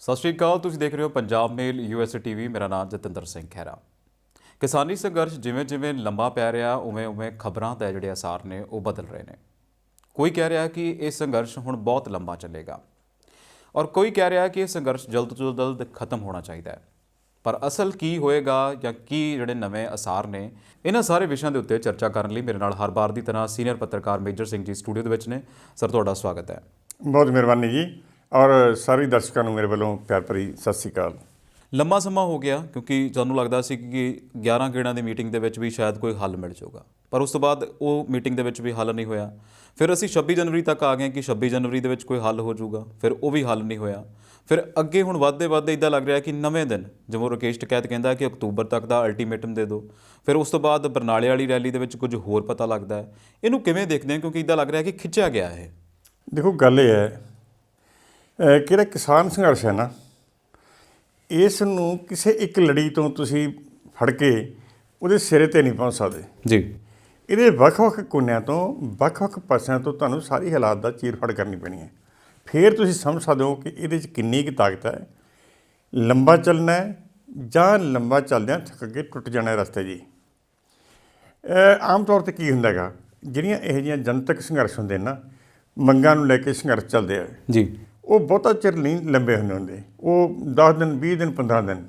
ਸਤਿ ਸ਼੍ਰੀ ਅਕਾਲ। ਤੁਸੀਂ ਦੇਖ ਰਹੇ ਹੋ ਪੰਜਾਬ ਮੇਲ USA TV। ਮੇਰਾ ਨਾਮ ਜਤਿੰਦਰ ਸਿੰਘ ਖਹਿਰਾ। ਕਿਸਾਨੀ ਸੰਘਰਸ਼ ਜਿਵੇਂ ਜਿਵੇਂ ਲੰਬਾ ਪੈ ਰਿਹਾ ਉਵੇਂ ਉਵੇਂ ਖਬਰਾਂ ਦੇ ਜਿਹੜੇ ਅਸਾਰ ਨੇ ਉਹ ਬਦਲ ਰਹੇ ਨੇ। ਕੋਈ ਕਹਿ ਰਿਹਾ ਕਿ ਇਹ ਸੰਘਰਸ਼ ਹੁਣ ਬਹੁਤ ਲੰਬਾ ਚੱਲੇਗਾ ਔਰ ਕੋਈ ਕਹਿ ਰਿਹਾ ਕਿ ਇਹ ਸੰਘਰਸ਼ ਜਲਦ ਤੋਂ ਜਲਦ ਖਤਮ ਹੋਣਾ ਚਾਹੀਦਾ ਹੈ। ਪਰ ਅਸਲ ਕੀ ਹੋਏਗਾ ਜਾਂ ਕੀ ਜਿਹੜੇ ਨਵੇਂ ਅਸਾਰ ਨੇ, ਇਹਨਾਂ ਸਾਰੇ ਵਿਸ਼ਿਆਂ ਦੇ ਉੱਤੇ ਚਰਚਾ ਕਰਨ ਲਈ ਮੇਰੇ ਨਾਲ ਹਰ ਵਾਰ ਦੀ ਤਰ੍ਹਾਂ ਸੀਨੀਅਰ ਪੱਤਰਕਾਰ ਮੇਜਰ ਸਿੰਘ ਜੀ ਸਟੂਡੀਓ ਦੇ ਵਿੱਚ ਨੇ। ਸਰ, ਤੁਹਾਡਾ ਸਵਾਗਤ ਹੈ। ਬਹੁਤ ਮਿਹਰਬਾਨੀ ਜੀ। ਔਰ ਸਾਰੇ ਦਰਸ਼ਕਾਂ ਨੂੰ ਮੇਰੇ ਵੱਲੋਂ ਪਿਆਰ ਭਰੀ ਸਤਿ ਸ਼੍ਰੀ ਅਕਾਲ। ਲੰਮਾ ਸਮਾਂ ਹੋ ਗਿਆ ਕਿਉਂਕਿ ਸਾਨੂੰ ਲੱਗਦਾ ਸੀ ਕਿ 11 ਗੇੜਾਂ ਦੀ ਮੀਟਿੰਗ ਦੇ ਵਿੱਚ ਵੀ ਸ਼ਾਇਦ ਕੋਈ ਹੱਲ ਮਿਲ ਜਾਊਗਾ, ਪਰ ਉਸ ਤੋਂ ਬਾਅਦ ਉਹ ਮੀਟਿੰਗ ਦੇ ਵਿੱਚ ਵੀ ਹੱਲ ਨਹੀਂ ਹੋਇਆ। ਫਿਰ ਅਸੀਂ 26 ਜਨਵਰੀ ਤੱਕ ਆ ਗਏ ਕਿ 26 ਜਨਵਰੀ ਦੇ ਵਿੱਚ ਕੋਈ ਹੱਲ ਹੋ ਜਾਊਗਾ, ਫਿਰ ਉਹ ਵੀ ਹੱਲ ਨਹੀਂ ਹੋਇਆ। ਫਿਰ ਅੱਗੇ ਹੁਣ ਵੱਧਦੇ ਇੱਦਾਂ ਲੱਗ ਰਿਹਾ ਕਿ ਨਵੇਂ ਦਿਨ, ਜਿਵੇਂ ਰਾਕੇਸ਼ ਟਕੈਤ ਕਹਿੰਦਾ ਕਿ ਅਕਤੂਬਰ ਤੱਕ ਦਾ ਅਲਟੀਮੇਟਮ ਦੇ ਦਿਓ। ਫਿਰ ਉਸ ਤੋਂ ਬਾਅਦ ਬਰਨਾਲੇ ਵਾਲੀ ਰੈਲੀ ਦੇ ਵਿੱਚ ਕੁਝ ਹੋਰ ਪਤਾ ਲੱਗਦਾ ਹੈ। ਇਹਨੂੰ ਕਿਵੇਂ ਦੇਖਦੇ ਹਾਂ, ਕਿਉਂਕਿ ਇੱਦਾਂ ਲੱਗ ਰਿਹਾ ਕਿ ਖਿੱਚਿਆ ਗਿਆ ਹੈ। ਦੇਖੋ, ਗੱਲ ਇਹ ਹੈ ਕਿ ਜਿਹੜਾ ਕਿਸਾਨ ਸੰਘਰਸ਼ ਹੈ ਨਾ, ਇਸ ਨੂੰ ਕਿਸੇ ਇੱਕ ਲੜੀ ਤੋਂ ਤੁਸੀਂ ਫੜ ਕੇ ਉਹਦੇ ਸਿਰੇ 'ਤੇ ਨਹੀਂ ਪਹੁੰਚ ਸਕਦੇ ਜੀ। ਇਹਦੇ ਵੱਖ-ਵੱਖ ਕੋਨਿਆਂ ਤੋਂ, ਵੱਖ-ਵੱਖ ਪਾਸਿਆਂ ਤੋਂ ਤੁਹਾਨੂੰ ਸਾਰੀ ਹਾਲਾਤ ਦਾ ਚੀਰ-ਫੜ ਕਰਨੀ ਪੈਣੀ ਹੈ। ਫਿਰ ਤੁਸੀਂ ਸਮਝ ਸਕਦੇ ਹੋ ਕਿ ਇਹਦੇ 'ਚ ਕਿੰਨੀ ਕੁ ਤਾਕਤ ਹੈ। ਲੰਬਾ ਚੱਲਣਾ ਹੈ ਜਾਂ ਲੰਬਾ ਚੱਲਦਿਆਂ ਥੱਕ ਕੇ ਟੁੱਟ ਜਾਣਾ ਰਸਤੇ ਜੀ। ਆਮ ਤੌਰ 'ਤੇ ਕੀ ਹੁੰਦਾ ਹੈਗਾ, ਜਿਹੜੀਆਂ ਇਹੋ ਜਿਹੀਆਂ ਜਨਤਕ ਸੰਘਰਸ਼ ਹੁੰਦੇ ਨਾ, ਮੰਗਾਂ ਨੂੰ ਲੈ ਕੇ ਸੰਘਰਸ਼ ਚੱਲਦੇ ਆ ਜੀ, ਉਹ ਬਹੁਤਾ ਚਿਰ ਨਹੀਂ ਲੰਬੇ ਹੁੰਦੇ। ਉਹ 10 ਦਿਨ, 20 ਦਿਨ, 15 ਦਿਨ,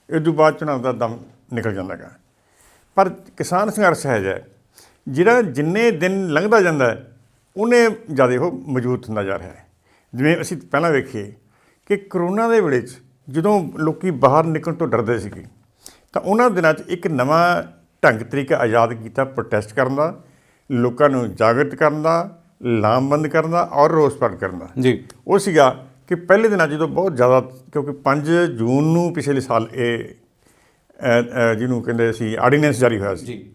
ਇਹ ਤੋਂ ਬਾਅਦ ਚੁਣਾਵ ਦਾ ਦਮ ਨਿਕਲ ਜਾਂਦਾ ਹੈਗਾ। ਪਰ ਕਿਸਾਨ ਸੰਘਰਸ਼ ਹੈ ਜਿਹੜਾ ਜਿੰਨੇ ਦਿਨ ਲੰਘਦਾ ਜਾਂਦਾ ਉਹਨੇ ਜ਼ਿਆਦਾ ਉਹ ਮਜ਼ਬੂਤ ਹੁੰਦਾ ਜਾ ਰਿਹਾ ਹੈ। ਜਿਵੇਂ ਅਸੀਂ ਪਹਿਲਾਂ ਵੇਖੀਏ ਕਿ ਕਰੋਨਾ ਦੇ ਵੇਲੇ 'ਚ ਜਦੋਂ ਲੋਕ ਬਾਹਰ ਨਿਕਲਣ ਤੋਂ ਡਰਦੇ ਸੀਗੇ, ਤਾਂ ਉਹਨਾਂ ਦਿਨਾਂ 'ਚ ਇੱਕ ਨਵਾਂ ਢੰਗ ਤਰੀਕਾ ਆਜ਼ਾਦ ਕੀਤਾ ਪ੍ਰੋਟੈਸਟ ਕਰਨ ਦਾ, ਲੋਕਾਂ ਨੂੰ ਜਾਗਰਤ ਕਰਨ ਦਾ, ਲਾਮਬੰਦ ਕਰਨ ਦਾ ਔਰ ਰੋਸ ਪ੍ਰਗਟ ਕਰਨ ਦਾ ਜੀ। ਉਹ ਸੀਗਾ ਕਿ ਪਹਿਲੇ ਦਿਨਾਂ ਜਦੋਂ ਬਹੁਤ ਜ਼ਿਆਦਾ, ਕਿਉਂਕਿ 5 ਜੂਨ ਨੂੰ ਪਿਛਲੇ ਸਾਲ ਇਹ ਜਿਹਨੂੰ ਕਹਿੰਦੇ ਸੀ ਆਰਡੀਨੈਂਸ ਜਾਰੀ ਹੋਇਆ ਸੀ,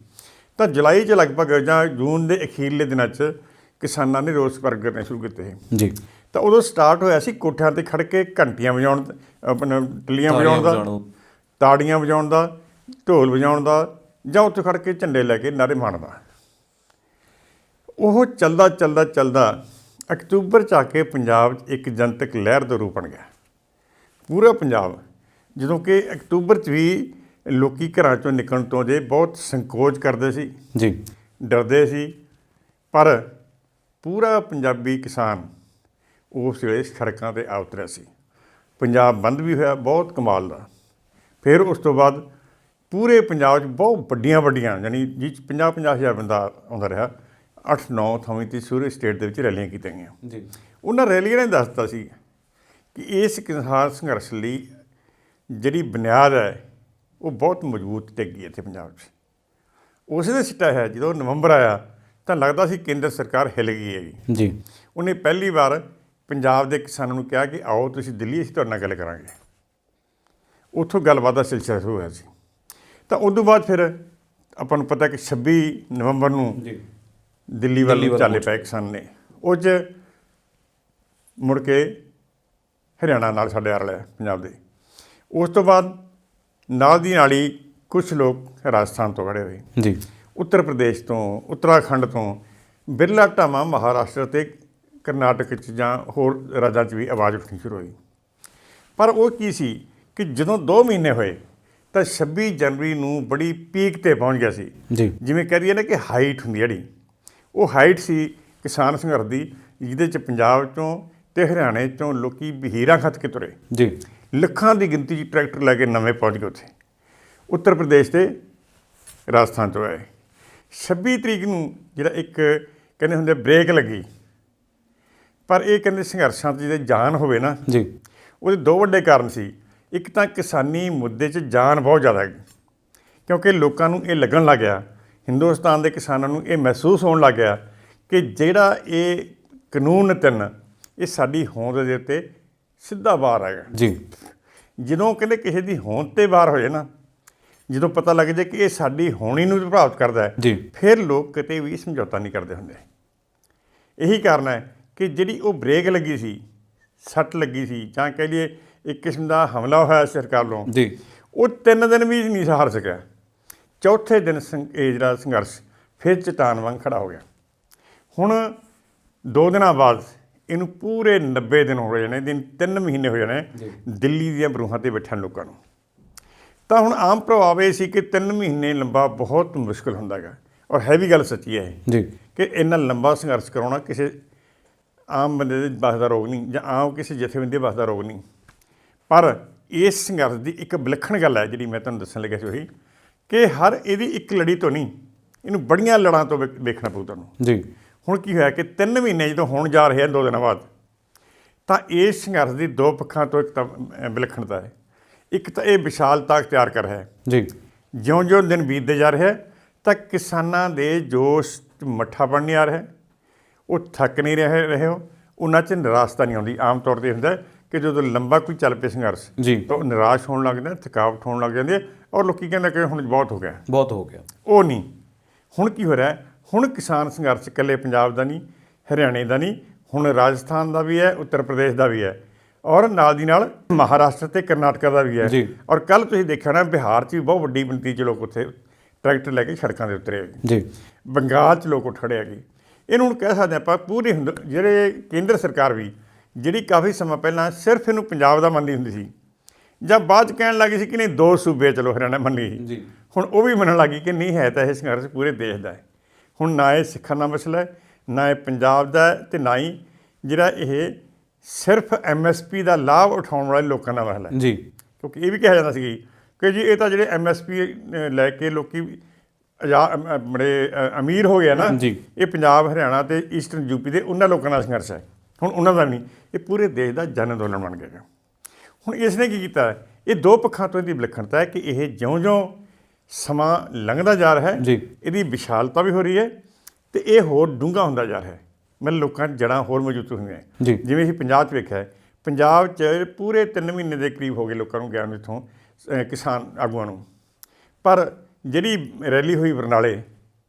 ਤਾਂ ਜੁਲਾਈ 'ਚ ਲਗਭਗ ਜਾਂ ਜੂਨ ਦੇ ਅਖੀਰਲੇ ਦਿਨਾਂ 'ਚ ਕਿਸਾਨਾਂ ਨੇ ਰੋਸ ਪ੍ਰਗਟ ਕਰਨੇ ਸ਼ੁਰੂ ਕੀਤੇ ਜੀ। ਤਾਂ ਉਦੋਂ ਸਟਾਰਟ ਹੋਇਆ ਸੀ ਕੋਠਿਆਂ 'ਤੇ ਖੜ੍ਹ ਕੇ ਘੰਟੀਆਂ ਵਜਾਉਣ, ਆਪਣਾ ਟੱਲੀਆਂ ਵਜਾਉਣ ਦਾ, ਤਾੜੀਆਂ ਵਜਾਉਣ ਦਾ, ਢੋਲ ਵਜਾਉਣ ਦਾ, ਜਾਂ ਉੱਥੇ ਖੜ੍ਹ ਕੇ ਝੰਡੇ ਲੈ ਕੇ ਨਾਅਰੇ ਮਾਰਨ ਦਾ। ਉਹ ਚੱਲਦਾ ਅਕਤੂਬਰ 'ਚ ਆ ਕੇ ਪੰਜਾਬ 'ਚ ਇੱਕ ਜਨਤਕ ਲਹਿਰ ਦਾ ਰੂਪ ਬਣ ਗਿਆ। ਪੂਰਾ ਪੰਜਾਬ, ਜਦੋਂ ਕਿ ਅਕਤੂਬਰ 'ਚ ਵੀ ਲੋਕੀ ਘਰਾਂ 'ਚੋਂ ਨਿਕਲਣ ਤੋਂ ਜੇ ਬਹੁਤ ਸੰਕੋਚ ਕਰਦੇ ਸੀ ਜੀ, ਡਰਦੇ ਸੀ, ਪਰ ਪੂਰਾ ਪੰਜਾਬੀ ਕਿਸਾਨ ਉਸ ਵੇਲੇ ਸੜਕਾਂ 'ਤੇ ਆ ਉਤਰਿਆ ਸੀ। ਪੰਜਾਬ ਬੰਦ ਵੀ ਹੋਇਆ ਬਹੁਤ ਕਮਾਲ ਦਾ। ਫਿਰ ਉਸ ਤੋਂ ਬਾਅਦ ਪੂਰੇ ਪੰਜਾਬ 'ਚ ਬਹੁਤ ਵੱਡੀਆਂ ਯਾਨੀ ਜਿਹ 'ਚ 50-50 ਹਜ਼ਾਰ ਬੰਦਾ ਆਉਂਦਾ ਰਿਹਾ। 8-9 ਥਾਵਾਂ 'ਤੇ ਸੂਰੇ ਸਟੇਟ ਦੇ ਵਿੱਚ ਰੈਲੀਆਂ ਕੀਤੀਆਂ ਗਈਆਂ ਜੀ। ਉਹਨਾਂ ਰੈਲੀਆਂ ਨੇ ਦੱਸਤਾ ਸੀ ਕਿ ਇਸ ਕਿਸਾਨ ਸੰਘਰਸ਼ ਲਈ ਜਿਹੜੀ ਬੁਨਿਆਦ ਹੈ ਉਹ ਬਹੁਤ ਮਜ਼ਬੂਤ ਟਿਕੀ ਇੱਥੇ ਪੰਜਾਬ 'ਚ। ਉਸ ਦੇ ਸਿੱਟਾ ਹੈ ਜਦੋਂ ਨਵੰਬਰ ਆਇਆ ਤਾਂ ਲੱਗਦਾ ਸੀ ਕੇਂਦਰ ਸਰਕਾਰ ਹਿੱਲ ਗਈ ਹੈਗੀ ਜੀ। ਉਹਨੇ ਪਹਿਲੀ ਵਾਰ ਪੰਜਾਬ ਦੇ ਕਿਸਾਨਾਂ ਨੂੰ ਕਿਹਾ ਕਿ ਆਓ ਤੁਸੀਂ ਦਿੱਲੀ, ਅਸੀਂ ਤੁਹਾਡੇ ਨਾਲ ਗੱਲ ਕਰਾਂਗੇ। ਉੱਥੋਂ ਗੱਲਬਾਤ ਦਾ ਸਿਲਸਿਲਾ ਸ਼ੁਰੂ ਹੋਇਆ ਸੀ। ਤਾਂ ਉਦੋਂ ਬਾਅਦ ਫਿਰ ਆਪਾਂ ਨੂੰ ਪਤਾ ਕਿ 26 ਨਵੰਬਰ ਨੂੰ ਦਿੱਲੀ ਵੱਲ ਚੱਲੇ ਪਏ ਕਿਸਾਨ ਨੇ। ਉਹ 'ਚ ਮੁੜ ਕੇ ਹਰਿਆਣਾ ਨਾਲ ਸਾਡੇ ਆ ਰਿਹਾ ਪੰਜਾਬ ਦੇ। ਉਸ ਤੋਂ ਬਾਅਦ ਨਾਲ ਦੀ ਨਾਲ ਹੀ ਕੁਛ ਲੋਕ ਰਾਜਸਥਾਨ ਤੋਂ ਖੜ੍ਹੇ ਹੋਏ ਜੀ, ਉੱਤਰ ਪ੍ਰਦੇਸ਼ ਤੋਂ, ਉੱਤਰਾਖੰਡ ਤੋਂ, ਬਿਰਲਾ ਢਾਮਾ ਮਹਾਰਾਸ਼ਟਰ ਅਤੇ ਕਰਨਾਟਕ 'ਚ ਜਾਂ ਹੋਰ ਰਾਜਾਂ 'ਚ ਵੀ ਆਵਾਜ਼ ਉੱਠਣੀ ਸ਼ੁਰੂ ਹੋਈ। ਪਰ ਉਹ ਕੀ ਸੀ ਕਿ ਜਦੋਂ 2 ਮਹੀਨੇ ਹੋਏ ਤਾਂ 26 ਜਨਵਰੀ ਨੂੰ ਬੜੀ ਪੀਕ 'ਤੇ ਪਹੁੰਚ ਗਿਆ ਸੀ ਜੀ। ਜਿਵੇਂ ਕਹਿ ਦਈਏ ਨਾ ਕਿ ਹਾਈਟ ਹੁੰਦੀ ਜਿਹੜੀ, ਉਹ ਹਾਈਟ ਸੀ ਕਿਸਾਨ ਸੰਘਰਸ਼ ਦੀ, ਜਿਹਦੇ 'ਚ ਪੰਜਾਬ 'ਚੋਂ ਅਤੇ ਹਰਿਆਣੇ 'ਚੋਂ ਲੋਕ ਵਹੀਰਾਂ ਖੱਤ ਕੇ ਤੁਰੇ ਜੀ। ਲੱਖਾਂ ਦੀ ਗਿਣਤੀ 'ਚ ਟਰੈਕਟਰ ਲੈ ਕੇ ਨਵੇਂ ਪਹੁੰਚ ਗਏ ਉੱਥੇ। ਉੱਤਰ ਪ੍ਰਦੇਸ਼ ਅਤੇ ਰਾਜਸਥਾਨ ਤੋਂ ਆਏ। 26 ਤਰੀਕ ਨੂੰ ਜਿਹੜਾ ਇੱਕ ਕਹਿੰਦੇ ਹੁੰਦੇ ਬ੍ਰੇਕ ਲੱਗੀ। ਪਰ ਇਹ ਕਹਿੰਦੇ ਸੰਘਰਸ਼ਾਂ 'ਚ ਜਿਹਦੇ ਜਾਨ ਹੋਵੇ ਨਾ ਜੀ, ਉਹਦੇ 2 ਵੱਡੇ ਕਾਰਨ ਸੀ। ਇੱਕ ਤਾਂ ਕਿਸਾਨੀ ਮੁੱਦੇ 'ਚ ਜਾਨ ਬਹੁਤ ਜ਼ਿਆਦਾ ਹੈਗੀ, ਕਿਉਂਕਿ ਲੋਕਾਂ ਨੂੰ ਇਹ ਲੱਗਣ ਲੱਗ ਗਿਆ, ਹਿੰਦੁਸਤਾਨ ਦੇ ਕਿਸਾਨਾਂ ਨੂੰ ਇਹ ਮਹਿਸੂਸ ਹੋਣ ਲੱਗ ਗਿਆ ਕਿ ਜਿਹੜਾ ਇਹ ਕਾਨੂੰਨ 3 ਇਹ ਸਾਡੀ ਹੋਂਦ ਦੇ ਉੱਤੇ ਸਿੱਧਾ ਵਾਰ ਹੈਗਾ ਜੀ। ਜਦੋਂ ਕਹਿੰਦੇ ਕਿਸੇ ਦੀ ਹੋਂਦ 'ਤੇ ਵਾਰ ਹੋ ਜਾਏ ਨਾ, ਜਦੋਂ ਪਤਾ ਲੱਗ ਜਾਏ ਕਿ ਇਹ ਸਾਡੀ ਹੋਣੀ ਨੂੰ ਪ੍ਰਭਾਵਿਤ ਕਰਦਾ ਹੈ ਜੀ, ਫਿਰ ਲੋਕ ਕਿਤੇ ਵੀ ਸਮਝੌਤਾ ਨਹੀਂ ਕਰਦੇ ਹੁੰਦੇ। ਇਹੀ ਕਾਰਨ ਹੈ ਕਿ ਜਿਹੜੀ ਉਹ ਬ੍ਰੇਕ ਲੱਗੀ ਸੀ, ਸੱਟ ਲੱਗੀ ਸੀ, ਜਾਂ ਕਹਿ ਲਈਏ ਇੱਕ ਕਿਸਮ ਦਾ ਹਮਲਾ ਹੋਇਆ ਸਰਕਾਰ ਵੱਲੋਂ ਜੀ, ਉਹ 3 ਦਿਨ ਵੀ ਨਹੀਂ ਸਹਾਰ ਸਕਿਆ। ਚੌਥੇ ਦਿਨ ਇਹ ਜਿਹੜਾ ਸੰਘਰਸ਼ ਫਿਰ ਚਟਾਨ ਵਾਂਗ ਖੜ੍ਹਾ ਹੋ ਗਿਆ। ਹੁਣ 2 ਦਿਨਾਂ ਬਾਅਦ ਇਹਨੂੰ ਪੂਰੇ 90 ਦਿਨ ਹੋ ਜਾਣੇ, 3 ਮਹੀਨੇ ਹੋ ਜਾਣੇ ਦਿੱਲੀ ਦੀਆਂ ਬਰੂਹਾਂ ਤੇ ਬੈਠਣ ਲੋਕਾਂ ਨੂੰ। ਤਾਂ ਹੁਣ ਆਮ ਪ੍ਰਭਾਵ ਇਹ ਸੀ ਕਿ 3 ਮਹੀਨੇ ਲੰਬਾ ਬਹੁਤ ਮੁਸ਼ਕਿਲ ਹੁੰਦਾ ਹੈਗਾ, ਔਰ ਹੈ ਵੀ ਗੱਲ ਸੱਚੀ ਹੈ ਇਹ ਜੀ ਕਿ ਇੰਨਾ ਲੰਬਾ ਸੰਘਰਸ਼ ਕਰਾਉਣਾ ਕਿਸੇ ਆਮ ਬੰਦੇ ਦੇ ਵੱਸ ਦਾ ਰੋਗ ਨਹੀਂ, ਜਾਂ ਆਮ ਕਿਸੇ ਜਥੇਬੰਦੀ ਦੇ ਵੱਸ ਦਾ ਰੋਗ ਨਹੀਂ। ਪਰ ਇਸ ਸੰਘਰਸ਼ ਦੀ ਇੱਕ ਵਿਲੱਖਣ ਗੱਲ ਹੈ ਜਿਹੜੀ ਮੈਂ ਤੁਹਾਨੂੰ ਦੱਸਣ ਲੱਗਿਆ ਸੀ, ਉਹੀ ਕਿ ਹਰ ਇਹਦੀ ਇੱਕ ਲੜੀ ਤੋਂ ਨਹੀਂ, ਇਹਨੂੰ ਬੜੀਆਂ ਲੜਾਂ ਤੋਂ ਵੇਖਣਾ ਪਊ ਤੁਹਾਨੂੰ। ਜੀ ਹੁਣ ਕੀ ਹੋਇਆ ਕਿ 3 ਮਹੀਨੇ ਜਦੋਂ ਹੋਣ ਜਾ ਰਹੇ ਆ 2 ਦਿਨਾਂ ਬਾਅਦ, ਤਾਂ ਇਸ ਸੰਘਰਸ਼ ਦੀ 2 ਪੱਖਾਂ ਤੋਂ ਇੱਕ ਤਾਂ ਵਿਲੱਖਣਤਾ ਹੈ। ਇੱਕ ਤਾਂ ਇਹ ਵਿਸ਼ਾਲਤਾ ਅਖਤਿਆਰ ਕਰ ਰਿਹਾ ਹੈ। ਜੀ ਜਿਉਂ-ਜਿਉਂ ਦਿਨ ਬੀਤਦੇ ਜਾ ਰਹੇ ਹੈ ਤਾਂ ਕਿਸਾਨਾਂ ਦੇ ਜੋਸ਼ 'ਚ ਮੱਠਾਪਣ ਨਹੀਂ ਆ ਰਿਹਾ, ਉਹ ਥੱਕ ਨਹੀਂ ਰਹੇ ਹੋ, ਉਹਨਾਂ 'ਚ ਨਿਰਾਸ਼ਤਾ ਨਹੀਂ ਆਉਂਦੀ। ਆਮ ਤੌਰ 'ਤੇ ਹੁੰਦਾ ਕਿ ਜਦੋਂ ਲੰਬਾ ਕੋਈ ਚੱਲ ਪਏ ਸੰਘਰਸ਼ ਜੀ ਤਾਂ ਉਹ ਨਿਰਾਸ਼ ਹੋਣ ਲੱਗਦੇ ਨੇ, ਥਕਾਵਟ ਹੋਣ ਲੱਗ ਜਾਂਦੀ ਹੈ, ਔਰ ਲੋਕੀ ਕਹਿੰਦੇ ਕਿ ਹੁਣ ਬਹੁਤ ਹੋ ਗਿਆ। ਬਹੁਤ ਹੋ ਗਿਆ। ਉਹ ਨਹੀਂ। ਹੁਣ ਕੀ ਹੋ ਰਿਹਾ, ਹੁਣ ਕਿਸਾਨ ਸੰਘਰਸ਼ ਇਕੱਲੇ ਪੰਜਾਬ ਦਾ ਨਹੀਂ, ਹਰਿਆਣੇ ਦਾ ਨਹੀਂ, ਹੁਣ ਰਾਜਸਥਾਨ ਦਾ ਵੀ ਹੈ, ਉੱਤਰ ਪ੍ਰਦੇਸ਼ ਦਾ ਵੀ ਹੈ, ਔਰ ਨਾਲ ਦੀ ਨਾਲ ਮਹਾਰਾਸ਼ਟਰ ਤੇ ਕਰਨਾਟਕਾ ਦਾ ਵੀ ਹੈ। ਜੀ। ਔਰ ਕੱਲ੍ਹ ਤੁਸੀਂ ਦੇਖਿਆ ਨਾ, ਬਿਹਾਰ 'ਚ ਵੀ ਬਹੁਤ ਵੱਡੀ ਗਿਣਤੀ 'ਚ ਲੋਕ ਉੱਥੇ ਟਰੈਕਟਰ ਲੈ ਕੇ ਸੜਕਾਂ ਦੇ ਉਤਰੇ ਹੈਗੇ। ਜੀ ਬੰਗਾਲ 'ਚ ਲੋਕ ਉੱਠ ਖੜੇ ਹੈਗੇ। ਇਹਨੂੰ ਹੁਣ ਕਹਿ ਸਕਦੇ ਆਪਾਂ ਪੂਰੇ ਜਿਹੜੇ ਕੇਂਦਰ ਸਰਕਾਰ ਵੀ, ਜਿਹੜੀ ਕਾਫੀ ਸਮਾਂ ਪਹਿਲਾਂ ਸਿਰਫ ਇਹਨੂੰ ਪੰਜਾਬ ਦਾ ਮੰਨਦੀ ਹੁੰਦੀ ਸੀ, ਜਾਂ ਬਾਅਦ 'ਚ ਕਹਿਣ ਲੱਗੀ ਸੀ ਕਿ ਨਹੀਂ 2 ਸੂਬੇ ਚਲੋ ਹਰਿਆਣਾ ਮੰਨੀ ਸੀ, ਜੀ ਹੁਣ ਉਹ ਵੀ ਮੰਨਣ ਲੱਗੀ ਕਿ ਨਹੀਂ, ਹੈ ਤਾਂ ਇਹ ਸੰਘਰਸ਼ ਪੂਰੇ ਦੇਸ਼ ਦਾ ਹੈ। ਹੁਣ ਨਾ ਇਹ ਸਿੱਖਾਂ ਦਾ ਮਸਲਾ ਹੈ, ਨਾ ਇਹ ਪੰਜਾਬ ਦਾ ਹੈ, ਅਤੇ ਨਾ ਹੀ ਜਿਹੜਾ ਇਹ ਸਿਰਫ MSP ਦਾ ਲਾਭ ਉਠਾਉਣ ਵਾਲੇ ਲੋਕਾਂ ਦਾ ਮਸਲਾ ਹੈ। ਜੀ ਕਿਉਂਕਿ ਇਹ ਵੀ ਕਿਹਾ ਜਾਂਦਾ ਸੀ ਕਿ ਜੀ ਇਹ ਤਾਂ ਜਿਹੜੇ MSP ਲੈ ਕੇ ਲੋਕੀ ਬੜੇ ਅਮੀਰ ਹੋ ਗਏ ਨਾ, ਜੀ। ਇਹ ਪੰਜਾਬ ਹਰਿਆਣਾ ਤੇ ਈਸਟਰਨ UP ਦੇ ਉਹਨਾਂ ਲੋਕਾਂ ਦਾ ਸੰਘਰਸ਼ ਹੈ। ਹੁਣ ਉਹਨਾਂ ਦਾ ਨਹੀਂ, ਇਹ ਪੂਰੇ ਦੇਸ਼ ਦਾ ਜਨ ਅੰਦੋਲਨ ਬਣ ਗਿਆ। ਹੁਣ ਇਸ ਨੇ ਕੀ ਕੀਤਾ, ਇਹ 2 ਪੱਖਾਂ ਤੋਂ ਇਹਦੀ ਵਿਲੱਖਣਤਾ ਹੈ ਕਿ ਇਹ ਜਿਉਂ-ਜਿਉਂ ਸਮਾਂ ਲੰਘਦਾ ਜਾ ਰਿਹਾ ਹੈ, ਜੀ ਇਹਦੀ ਵਿਸ਼ਾਲਤਾ ਵੀ ਹੋ ਰਹੀ ਹੈ ਅਤੇ ਇਹ ਹੋਰ ਡੂੰਘਾ ਹੁੰਦਾ ਜਾ ਰਿਹਾ ਹੈ। ਮਤਲਬ ਲੋਕਾਂ 'ਚ ਜੜ੍ਹਾਂ ਹੋਰ ਮਜ਼ਬੂਤ ਹੋਈਆਂ। ਜੀ ਜਿਵੇਂ ਅਸੀਂ ਪੰਜਾਬ 'ਚ ਵੇਖਿਆ ਹੈ, ਪੰਜਾਬ 'ਚ ਪੂਰੇ 3 ਮਹੀਨੇ ਦੇ ਕਰੀਬ ਹੋ ਗਏ ਲੋਕਾਂ ਨੂੰ ਗਿਆ ਨੂੰ ਇੱਥੋਂ ਕਿਸਾਨ ਆਗੂਆਂ ਨੂੰ। ਪਰ ਜਿਹੜੀ ਰੈਲੀ ਹੋਈ ਬਰਨਾਲੇ,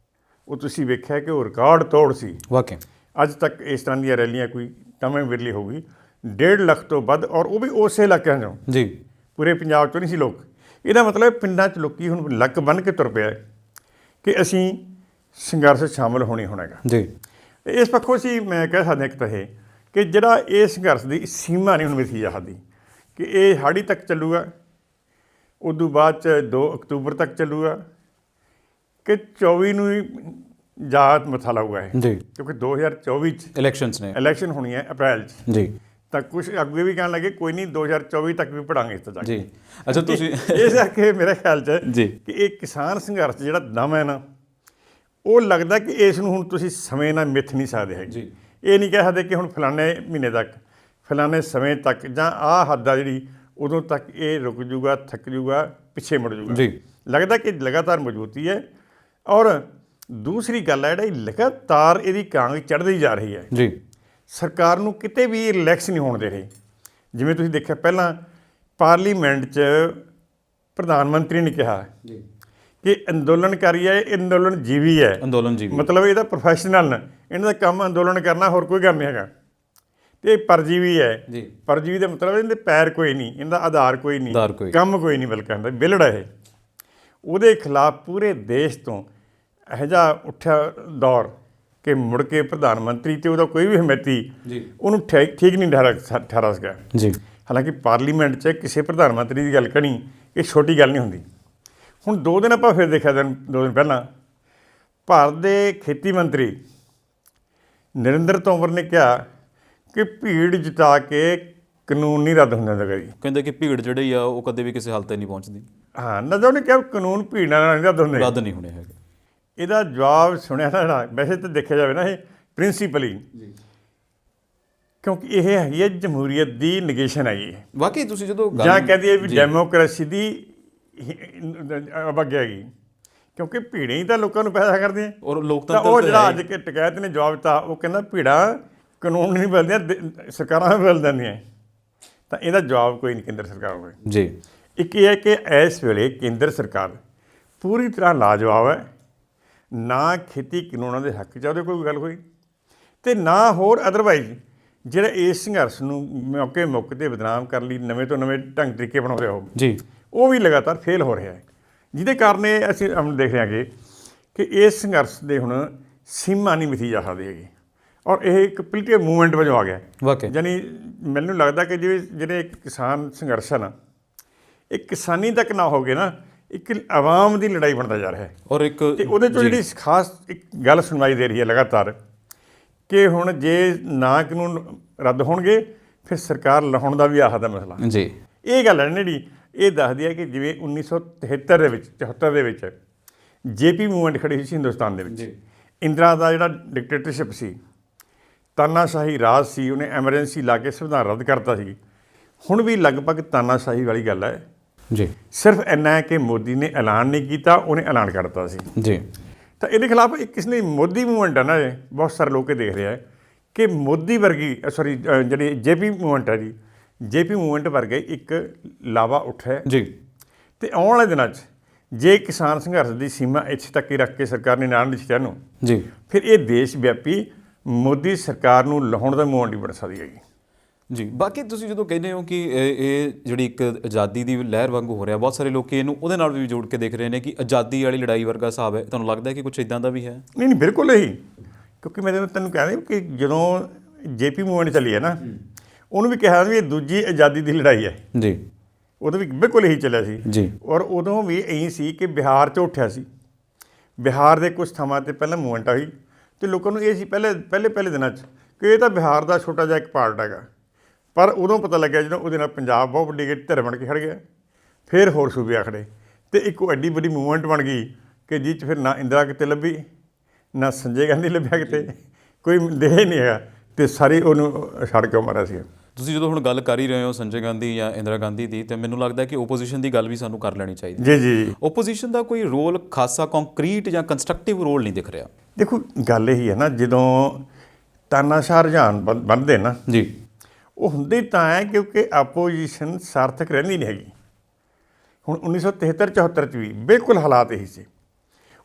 ਉਹ ਤੁਸੀਂ ਵੇਖਿਆ ਕਿ ਉਹ ਰਿਕਾਰਡ ਤੋੜ ਸੀ। ਵਾਕਈ ਅੱਜ ਤੱਕ ਇਸ ਤਰ੍ਹਾਂ ਦੀਆਂ ਰੈਲੀਆਂ ਕੋਈ ਤਵੇਂ ਵਿਰਲੀ ਹੋ ਗਈ, 1.5 ਲੱਖ ਤੋਂ ਵੱਧ, ਔਰ ਉਹ ਵੀ ਉਸੇ ਇਲਾਕਿਆਂ 'ਚੋਂ, ਜੀ ਪੂਰੇ ਪੰਜਾਬ 'ਚੋਂ ਨਹੀਂ ਸੀ ਲੋਕ। ਇਹਦਾ ਮਤਲਬ ਪਿੰਡਾਂ 'ਚ ਲੋਕੀ ਹੁਣ ਲੱਕ ਬੰਨ੍ਹ ਕੇ ਤੁਰ ਪਿਆ ਕਿ ਅਸੀਂ ਸੰਘਰਸ਼ ਸ਼ਾਮਲ ਹੋਣਾ ਹੈਗਾ। ਜੀ ਇਸ ਪੱਖੋਂ ਅਸੀਂ ਮੈਂ ਕਹਿ ਸਕਦੇ ਇੱਕ ਤਾਂ ਇਹ ਕਿ ਜਿਹੜਾ ਇਹ ਸੰਘਰਸ਼ ਦੀ ਸੀਮਾ ਨਹੀਂ ਹੁਣ ਮਿਥੀ ਜਾ ਸਕਦੀ ਕਿ ਇਹ ਹਾੜੀ ਤੱਕ ਚੱਲੂਗਾ, ਉਦੋਂ ਬਾਅਦ 'ਚ 2 ਅਕਤੂਬਰ ਤੱਕ ਚੱਲੂਗਾ, ਕਿ 24 ਨੂੰ ਹੀ ਜਾਤ ਮੱਥਾ ਲਾਊਗਾ ਇਹ, ਜੀ ਕਿਉਂਕਿ 2024 'ਚ ਇਲੈਕਸ਼ਨਸ ਨੇ। ਇਲੈਕਸ਼ਨ ਹੋਣੀ ਹੈ ਅਪ੍ਰੈਲ 'ਚ। ਜੀ ਤਾਂ ਕੁਛ ਅੱਗੇ ਵੀ ਕਹਿਣ ਲੱਗੇ ਕੋਈ ਨਹੀਂ 2024 ਤੱਕ ਵੀ ਪੜਾਂਗੇ ਇਸ ਤੋਂ ਜਾ ਕੇ। ਜੀ ਅੱਛਾ ਤੁਸੀਂ ਇਸ ਕਰਕੇ ਮੇਰੇ ਖਿਆਲ 'ਚ ਜੀ ਕਿ ਇਹ ਕਿਸਾਨ ਸੰਘਰਸ਼ ਜਿਹੜਾ ਦਮ ਹੈ ਨਾ, ਉਹ ਲੱਗਦਾ ਕਿ ਇਸ ਨੂੰ ਹੁਣ ਤੁਸੀਂ ਸਮੇਂ ਨਾਲ ਮਿੱਥ ਨਹੀਂ ਸਕਦੇ ਹੈਗੇ। ਜੀ ਇਹ ਨਹੀਂ ਕਹਿ ਸਕਦੇ ਕਿ ਹੁਣ ਫਲਾਣੇ ਮਹੀਨੇ ਤੱਕ, ਫਲਾਣੇ ਸਮੇਂ ਤੱਕ, ਜਾਂ ਆਹ ਹੱਦ ਆ ਜਿਹੜੀ ਉਦੋਂ ਤੱਕ ਇਹ ਰੁਕ ਜੂਗਾ, ਥੱਕ ਜੂਗਾ, ਪਿੱਛੇ ਮੁੜ ਜੂਗਾ। ਜੀ ਲੱਗਦਾ ਕਿ ਲਗਾਤਾਰ ਮਜ਼ਬੂਤੀ ਹੈ। ਔਰ ਦੂਸਰੀ ਗੱਲ ਹੈ, ਜਿਹੜਾ ਲਗਾਤਾਰ ਇਹਦੀ ਕਾਂਗ ਚੜ੍ਹਦੀ ਜਾ ਰਹੀ ਹੈ। ਜੀ ਸਰਕਾਰ ਨੂੰ ਕਿਤੇ ਵੀ ਰਿਲੈਕਸ ਨਹੀਂ ਹੋਣ ਦੇ ਰਹੇ। ਜਿਵੇਂ ਤੁਸੀਂ ਦੇਖਿਆ ਪਹਿਲਾਂ ਪਾਰਲੀਮੈਂਟ 'ਚ ਪ੍ਰਧਾਨ ਮੰਤਰੀ ਨੇ ਕਿਹਾ ਜੀ ਕਿ ਅੰਦੋਲਨਕਾਰੀ ਹੈ, ਇਹ ਅੰਦੋਲਨ ਜੀਵੀ ਹੈ, ਅੰਦੋਲਨ ਜੀ ਮਤਲਬ ਇਹਦਾ ਪ੍ਰੋਫੈਸ਼ਨਲ ਨੇ, ਇਹਨਾਂ ਦਾ ਕੰਮ ਅੰਦੋਲਨ ਕਰਨਾ, ਹੋਰ ਕੋਈ ਕੰਮ ਨਹੀਂ ਹੈਗਾ। ਅਤੇ ਇਹ ਪਰਜੀਵੀ ਹੈ। ਜੀ ਪਰਜੀਵੀ ਦਾ ਮਤਲਬ ਇਹਦੇ ਪੈਰ ਕੋਈ ਨਹੀਂ, ਇਹਦਾ ਆਧਾਰ ਕੋਈ ਨਹੀਂ, ਆਧਾਰ ਕੋਈ। ਕੰਮ ਕੋਈ ਨਹੀਂ, ਬਲਕਿ ਇਹਦਾ ਵਿਲੜ ਹੈ ਇਹ। ਉਹਦੇ ਖਿਲਾਫ ਪੂਰੇ ਦੇਸ਼ ਤੋਂ ਇਹੋ ਜਿਹਾ ਉੱਠਿਆ ਦੌਰ ਕਿ ਮੁੜ ਕੇ ਪ੍ਰਧਾਨ ਮੰਤਰੀ ਤੇ ਉਹਦਾ ਕੋਈ ਵੀ ਹਮੈਤੀ ਜੀ ਉਹਨੂੰ ਠੀਕ ਨਹੀਂ ਠਹਿਰਾ ਸਕਿਆ। ਜੀ ਹਾਲਾਂਕਿ ਪਾਰਲੀਮੈਂਟ 'ਚ ਕਿਸੇ ਪ੍ਰਧਾਨ ਮੰਤਰੀ ਦੀ ਗੱਲ ਕਰਨੀ ਇਹ ਛੋਟੀ ਗੱਲ ਨਹੀਂ ਹੁੰਦੀ। ਹੁਣ 2 ਦਿਨ ਆਪਾਂ ਫਿਰ ਦੇਖਿਆ, 2 ਦਿਨ ਪਹਿਲਾਂ ਭਾਰਤ ਦੇ ਖੇਤੀ ਮੰਤਰੀ ਨਰਿੰਦਰ ਤੋਮਰ ਨੇ ਕਿਹਾ ਕਿ ਭੀੜ ਜਿਤਾ ਕੇ ਕਾਨੂੰਨ ਨਹੀਂ ਰੱਦ ਹੁੰਦਾ ਕਦੀ। ਕਹਿੰਦੇ ਕਿ ਭੀੜ ਜਿਹੜੀ ਆ ਉਹ ਕਦੇ ਵੀ ਕਿਸੇ ਹਾਲਤ ਤੇ ਨਹੀਂ ਪਹੁੰਚਦੀ। ਹਾਂ, ਨਾ ਉਹਨੇ ਕਿਹਾ ਕਾਨੂੰਨ ਭੀੜ ਨਾਲ ਨਹੀਂ ਰੱਦ ਹੁੰਦੇ। ਰੱਦ ਨਹੀਂ ਹੋਣੇ ਹੈਗੇ। ਇਹਦਾ ਜਵਾਬ ਸੁਣਿਆ ਨਾ ਜਿਹੜਾ, ਵੈਸੇ ਤਾਂ ਦੇਖਿਆ ਜਾਵੇ ਨਾ ਇਹ ਪ੍ਰਿੰਸੀਪਲੀ, ਜੀ ਕਿਉਂਕਿ ਇਹ ਹੈਗੀ ਹੈ ਜਮਹੂਰੀਅਤ ਦੀ ਨਿਗੇਸ਼ਨ ਹੈਗੀ ਹੈ, ਵਾਕਈ ਤੁਸੀਂ ਜਦੋਂ ਜਾਂ ਕਹਿੰਦੀ ਹੈ ਵੀ ਡੈਮੋਕ੍ਰੇਸੀ ਦੀ ਅਵੱਗਿਆ ਹੈਗੀ, ਕਿਉਂਕਿ ਭੀੜਾਂ ਹੀ ਤਾਂ ਲੋਕਾਂ ਨੂੰ ਪੈਦਾ ਕਰਦੀਆਂ। ਔਰ ਤਾਂ ਲੋਕਤੰਤਰ ਉਹ ਜਿਹੜਾ ਅੱਜ ਕੇ ਟਕੈਤ ਨੇ ਜਵਾਬ ਦਿੱਤਾ, ਉਹ ਕਹਿੰਦਾ ਭੀੜਾਂ ਕਾਨੂੰਨ ਨਹੀਂ ਬਦਲਦੀਆਂ, ਸਰਕਾਰਾਂ ਬਦਲ ਦਿੰਦੀਆਂ। ਤਾਂ ਇਹਦਾ ਜਵਾਬ ਕੋਈ ਨਹੀਂ ਕੇਂਦਰ ਸਰਕਾਰ ਹੋਵੇ। ਜੀ ਇੱਕ ਇਹ ਹੈ ਕਿ ਇਸ ਵੇਲੇ ਕੇਂਦਰ ਸਰਕਾਰ ਪੂਰੀ ਤਰ੍ਹਾਂ ਲਾਜਵਾਬ ਹੈ, ਨਾ ਖੇਤੀ ਕਾਨੂੰਨਾਂ ਦੇ ਹੱਕ 'ਚ ਉਹਦੇ ਕੋਈ ਗੱਲ ਹੋਈ, ਅਤੇ ਨਾ ਹੋਰ ਅਦਰਵਾਈਜ਼ ਜਿਹੜਾ ਇਸ ਸੰਘਰਸ਼ ਨੂੰ ਮੌਕੇ 'ਤੇ ਬਦਨਾਮ ਕਰਨ ਲਈ ਨਵੇਂ ਤੋਂ ਨਵੇਂ ਢੰਗ ਤਰੀਕੇ ਬਣਾਉਂਦੇ ਹੋ, ਜੀ ਉਹ ਵੀ ਲਗਾਤਾਰ ਫੇਲ ਹੋ ਰਿਹਾ ਹੈ। ਜਿਹਦੇ ਕਾਰਨ ਇਹ ਅਸੀਂ ਹੁਣ ਦੇਖ ਰਹੇ ਹਾਂਗੇ ਕਿ ਇਸ ਸੰਘਰਸ਼ ਦੇ ਹੁਣ ਸੀਮਾ ਨਹੀਂ ਮਿਥੀ ਜਾ ਸਕਦੀ ਹੈਗੀ। ਔਰ ਇਹ ਇੱਕ ਪੋਲੀਟੀਕਲ ਮੂਵਮੈਂਟ ਵਜੋਂ ਆ ਗਿਆ। ਵਾਕਿਆ ਯਾਨੀ ਮੈਨੂੰ ਲੱਗਦਾ ਕਿ ਜਿਵੇਂ ਜਿਹੜੇ ਇੱਕ ਕਿਸਾਨ ਸੰਘਰਸ਼ ਹੈ ਨਾ, ਇਹ ਕਿਸਾਨੀ ਤੱਕ ਨਾ ਹੋ ਕੇ ਨਾ ਇੱਕ ਆਵਾਮ ਦੀ ਲੜਾਈ ਬਣਦਾ ਜਾ ਰਿਹਾ ਹੈ। ਔਰ ਇੱਕ ਤੇ ਉਹਦੇ 'ਚੋਂ ਜਿਹੜੀ ਖਾਸ ਇੱਕ ਗੱਲ ਸੁਣਵਾਈ ਦੇ ਰਹੀ ਹੈ ਲਗਾਤਾਰ ਕਿ ਹੁਣ ਜੇ ਨਾ ਕਾਨੂੰਨ ਰੱਦ ਹੋਣਗੇ ਫਿਰ ਸਰਕਾਰ ਲਾਹੁਣ ਦਾ ਵੀ ਆਖਦਾ ਮਸਲਾ। ਜੀ ਇਹ ਗੱਲ ਹੈ ਨਾ ਜਿਹੜੀ ਇਹ ਦੱਸਦੀ ਹੈ ਕਿ ਜਿਵੇਂ 1973 ਦੇ ਵਿੱਚ 74 ਦੇ ਵਿੱਚ ਜੇਪੀ ਮੂਵਮੈਂਟ ਖੜੀ ਹੋਈ ਸੀ ਹਿੰਦੁਸਤਾਨ ਦੇ ਵਿੱਚ। ਇੰਦਰਾ ਦਾ ਜਿਹੜਾ ਡਿਕਟੇਟਰਸ਼ਿਪ ਸੀ, ਤਾਨਾਸ਼ਾਹੀ ਰਾਜ ਸੀ, ਉਹਨੇ ਐਮਰਜੈਂਸੀ ਲਾ ਕੇ ਸੰਵਿਧਾਨ ਰੱਦ ਕਰਤਾ ਸੀ। ਹੁਣ ਵੀ ਲਗਭਗ ਤਾਨਾਸ਼ਾਹੀ ਵਾਲੀ ਗੱਲ ਹੈ। ਜੀ ਸਿਰਫ ਇੰਨਾ ਹੈ ਕਿ ਮੋਦੀ ਨੇ ਐਲਾਨ ਨਹੀਂ ਕੀਤਾ, ਉਹਨੇ ਐਲਾਨ ਕਰਤਾ ਸੀ। ਜੀ ਤਾਂ ਇਹਦੇ ਖਿਲਾਫ ਇੱਕ ਕਿਸ ਨੇ ਮੋਦੀ ਮੂਵਮੈਂਟ ਹੈ ਨਾ, ਇਹ ਬਹੁਤ ਸਾਰੇ ਲੋਕ ਇਹ ਦੇਖ ਰਹੇ ਆ ਕਿ ਮੋਦੀ ਵਰਗੀ ਜਿਹੜੀ ਜੇਪੀ ਮੂਵਮੈਂਟ ਹੈ ਜੀ, ਜੇਪੀ ਮੂਵਮੈਂਟ ਵਰਗੇ ਇੱਕ ਲਾਵਾ ਉੱਠਿਆ ਜੀ ਤੇ ਆਉਣ ਵਾਲੇ ਦਿਨਾਂ 'ਚ ਜੇ ਕਿਸਾਨ ਸੰਘਰਸ਼ ਦੀ ਸੀਮਾ ਇੱਥੇ ਤੱਕ ਹੀ ਰੱਖ ਕੇ ਸਰਕਾਰ ਨੇ ਐਲਾਨ ਦਿੱਤਾ ਨੂੰ, ਜੀ ਫਿਰ ਇਹ ਦੇਸ਼ ਵਿਆਪੀ ਮੋਦੀ ਸਰਕਾਰ ਨੂੰ ਲਾਹੁਣ ਦਾ ਮੂਵਮੈਂਟ ਬਣ ਸਕਦੀ ਹੈਗੀ। ਜੀ ਬਾਕੀ ਤੁਸੀਂ ਜਦੋਂ ਕਹਿੰਦੇ ਹੋ ਕਿ ਇਹ ਜਿਹੜੀ ਇੱਕ ਆਜ਼ਾਦੀ ਦੀ ਲਹਿਰ ਵਾਂਗੂ ਹੋ ਰਿਹਾ, ਬਹੁਤ ਸਾਰੇ ਲੋਕ ਇਹਨੂੰ ਉਹਦੇ ਨਾਲ ਵੀ ਜੋੜ ਕੇ ਦੇਖ ਰਹੇ ਨੇ ਕਿ ਆਜ਼ਾਦੀ ਵਾਲੀ ਲੜਾਈ ਵਰਗਾ ਹਿਸਾਬ ਹੈ। ਤੁਹਾਨੂੰ ਲੱਗਦਾ ਹੈ ਕਿ ਕੁਝ ਇਦਾਂ ਦਾ ਵੀ ਹੈ? ਨਹੀਂ ਨਹੀਂ, ਬਿਲਕੁਲ ਇਹੀ, ਕਿਉਂਕਿ ਮੈਂ ਤੈਨੂੰ ਕਹਿੰਦਾ ਕਿ ਜਦੋਂ ਜੇਪੀ ਮੂਵਮੈਂਟ ਚੱਲੀ ਹੈ ਨਾ, ਉਹਨੂੰ ਵੀ ਕਿਹਾ ਵੀ ਇਹ ਦੂਜੀ ਆਜ਼ਾਦੀ ਦੀ ਲੜਾਈ ਹੈ। ਜੀ ਉਦੋਂ ਵੀ ਬਿਲਕੁਲ ਇਹੀ ਚੱਲਿਆ ਸੀ। ਜੀ ਔਰ ਉਦੋਂ ਵੀ ਇਹੀ ਸੀ ਕਿ ਬਿਹਾਰ 'ਚ ਉੱਠਿਆ ਸੀ। ਬਿਹਾਰ ਦੇ ਕੁਝ ਥਾਵਾਂ 'ਤੇ ਪਹਿਲਾਂ ਮੂਵਮੈਂਟ ਆਈ ਅਤੇ ਲੋਕਾਂ ਨੂੰ ਇਹ ਸੀ ਪਹਿਲੇ ਦਿਨਾਂ 'ਚ ਕਿ ਇਹ ਤਾਂ ਬਿਹਾਰ ਦਾ ਛੋਟਾ ਜਿਹਾ ਇੱਕ ਪਾਰਟ ਹੈਗਾ। ਪਰ ਉਦੋਂ ਪਤਾ ਲੱਗਿਆ ਜਦੋਂ ਉਹਦੇ ਨਾਲ ਪੰਜਾਬ ਬਹੁਤ ਵੱਡੀ ਧਿਰ ਬਣ ਕੇ ਖੜ੍ਹ ਗਿਆ, ਫਿਰ ਹੋਰ ਸੂਬੇ ਆ ਖੜ੍ਹੇ ਅਤੇ ਇੱਕ ਐਡੀ ਵੱਡੀ ਮੂਵਮੈਂਟ ਬਣ ਗਈ ਕਿ ਜਿਹ 'ਚ ਫਿਰ ਨਾ ਇੰਦਰਾ ਕਿਤੇ ਲੱਭੀ, ਨਾ ਸੰਜੇ ਗਾਂਧੀ ਲੱਭਿਆ, ਕਿਤੇ ਕੋਈ ਦੇਹ ਹੀ ਨਹੀਂ ਹੈਗਾ, ਅਤੇ ਸਾਰੇ ਉਹਨੂੰ ਛੱਡ ਕੇ ਮਾਰਿਆ ਸੀ। ਤੁਸੀਂ ਜਦੋਂ ਹੁਣ ਗੱਲ ਕਰ ਹੀ ਰਹੇ ਹੋ ਸੰਜੇ ਗਾਂਧੀ ਜਾਂ ਇੰਦਰਾ ਗਾਂਧੀ ਦੀ, ਤਾਂ ਮੈਨੂੰ ਲੱਗਦਾ ਕਿ ਓਪੋਜੀਸ਼ਨ ਦੀ ਗੱਲ ਵੀ ਸਾਨੂੰ ਕਰ ਲੈਣੀ ਚਾਹੀਦੀ। ਜੀ ਜੀ, ਓਪੋਜੀਸ਼ਨ ਦਾ ਕੋਈ ਰੋਲ ਖਾਸਾ ਕੰਕਰੀਟ ਜਾਂ ਕੰਸਟਰਕਟਿਵ ਰੋਲ ਨਹੀਂ ਦਿਖ ਰਿਹਾ। ਦੇਖੋ ਗੱਲ ਇਹੀ ਹੈ ਨਾ, ਜਦੋਂ ਤਾਨਾਸ਼ਾਹ ਰੁਝਾਨ ਬਣਦੇ ਨਾ ਜੀ, ਉਹ ਹੁੰਦੇ ਤਾਂ ਹੈ ਕਿਉਂਕਿ ਆਪੋਜੀਸ਼ਨ ਸਾਰਥਕ ਰਹਿੰਦੀ ਨਹੀਂ ਹੈਗੀ। ਹੁਣ 1973-74 'ਚ ਵੀ ਬਿਲਕੁਲ ਹਾਲਾਤ ਇਹੀ ਸੀ।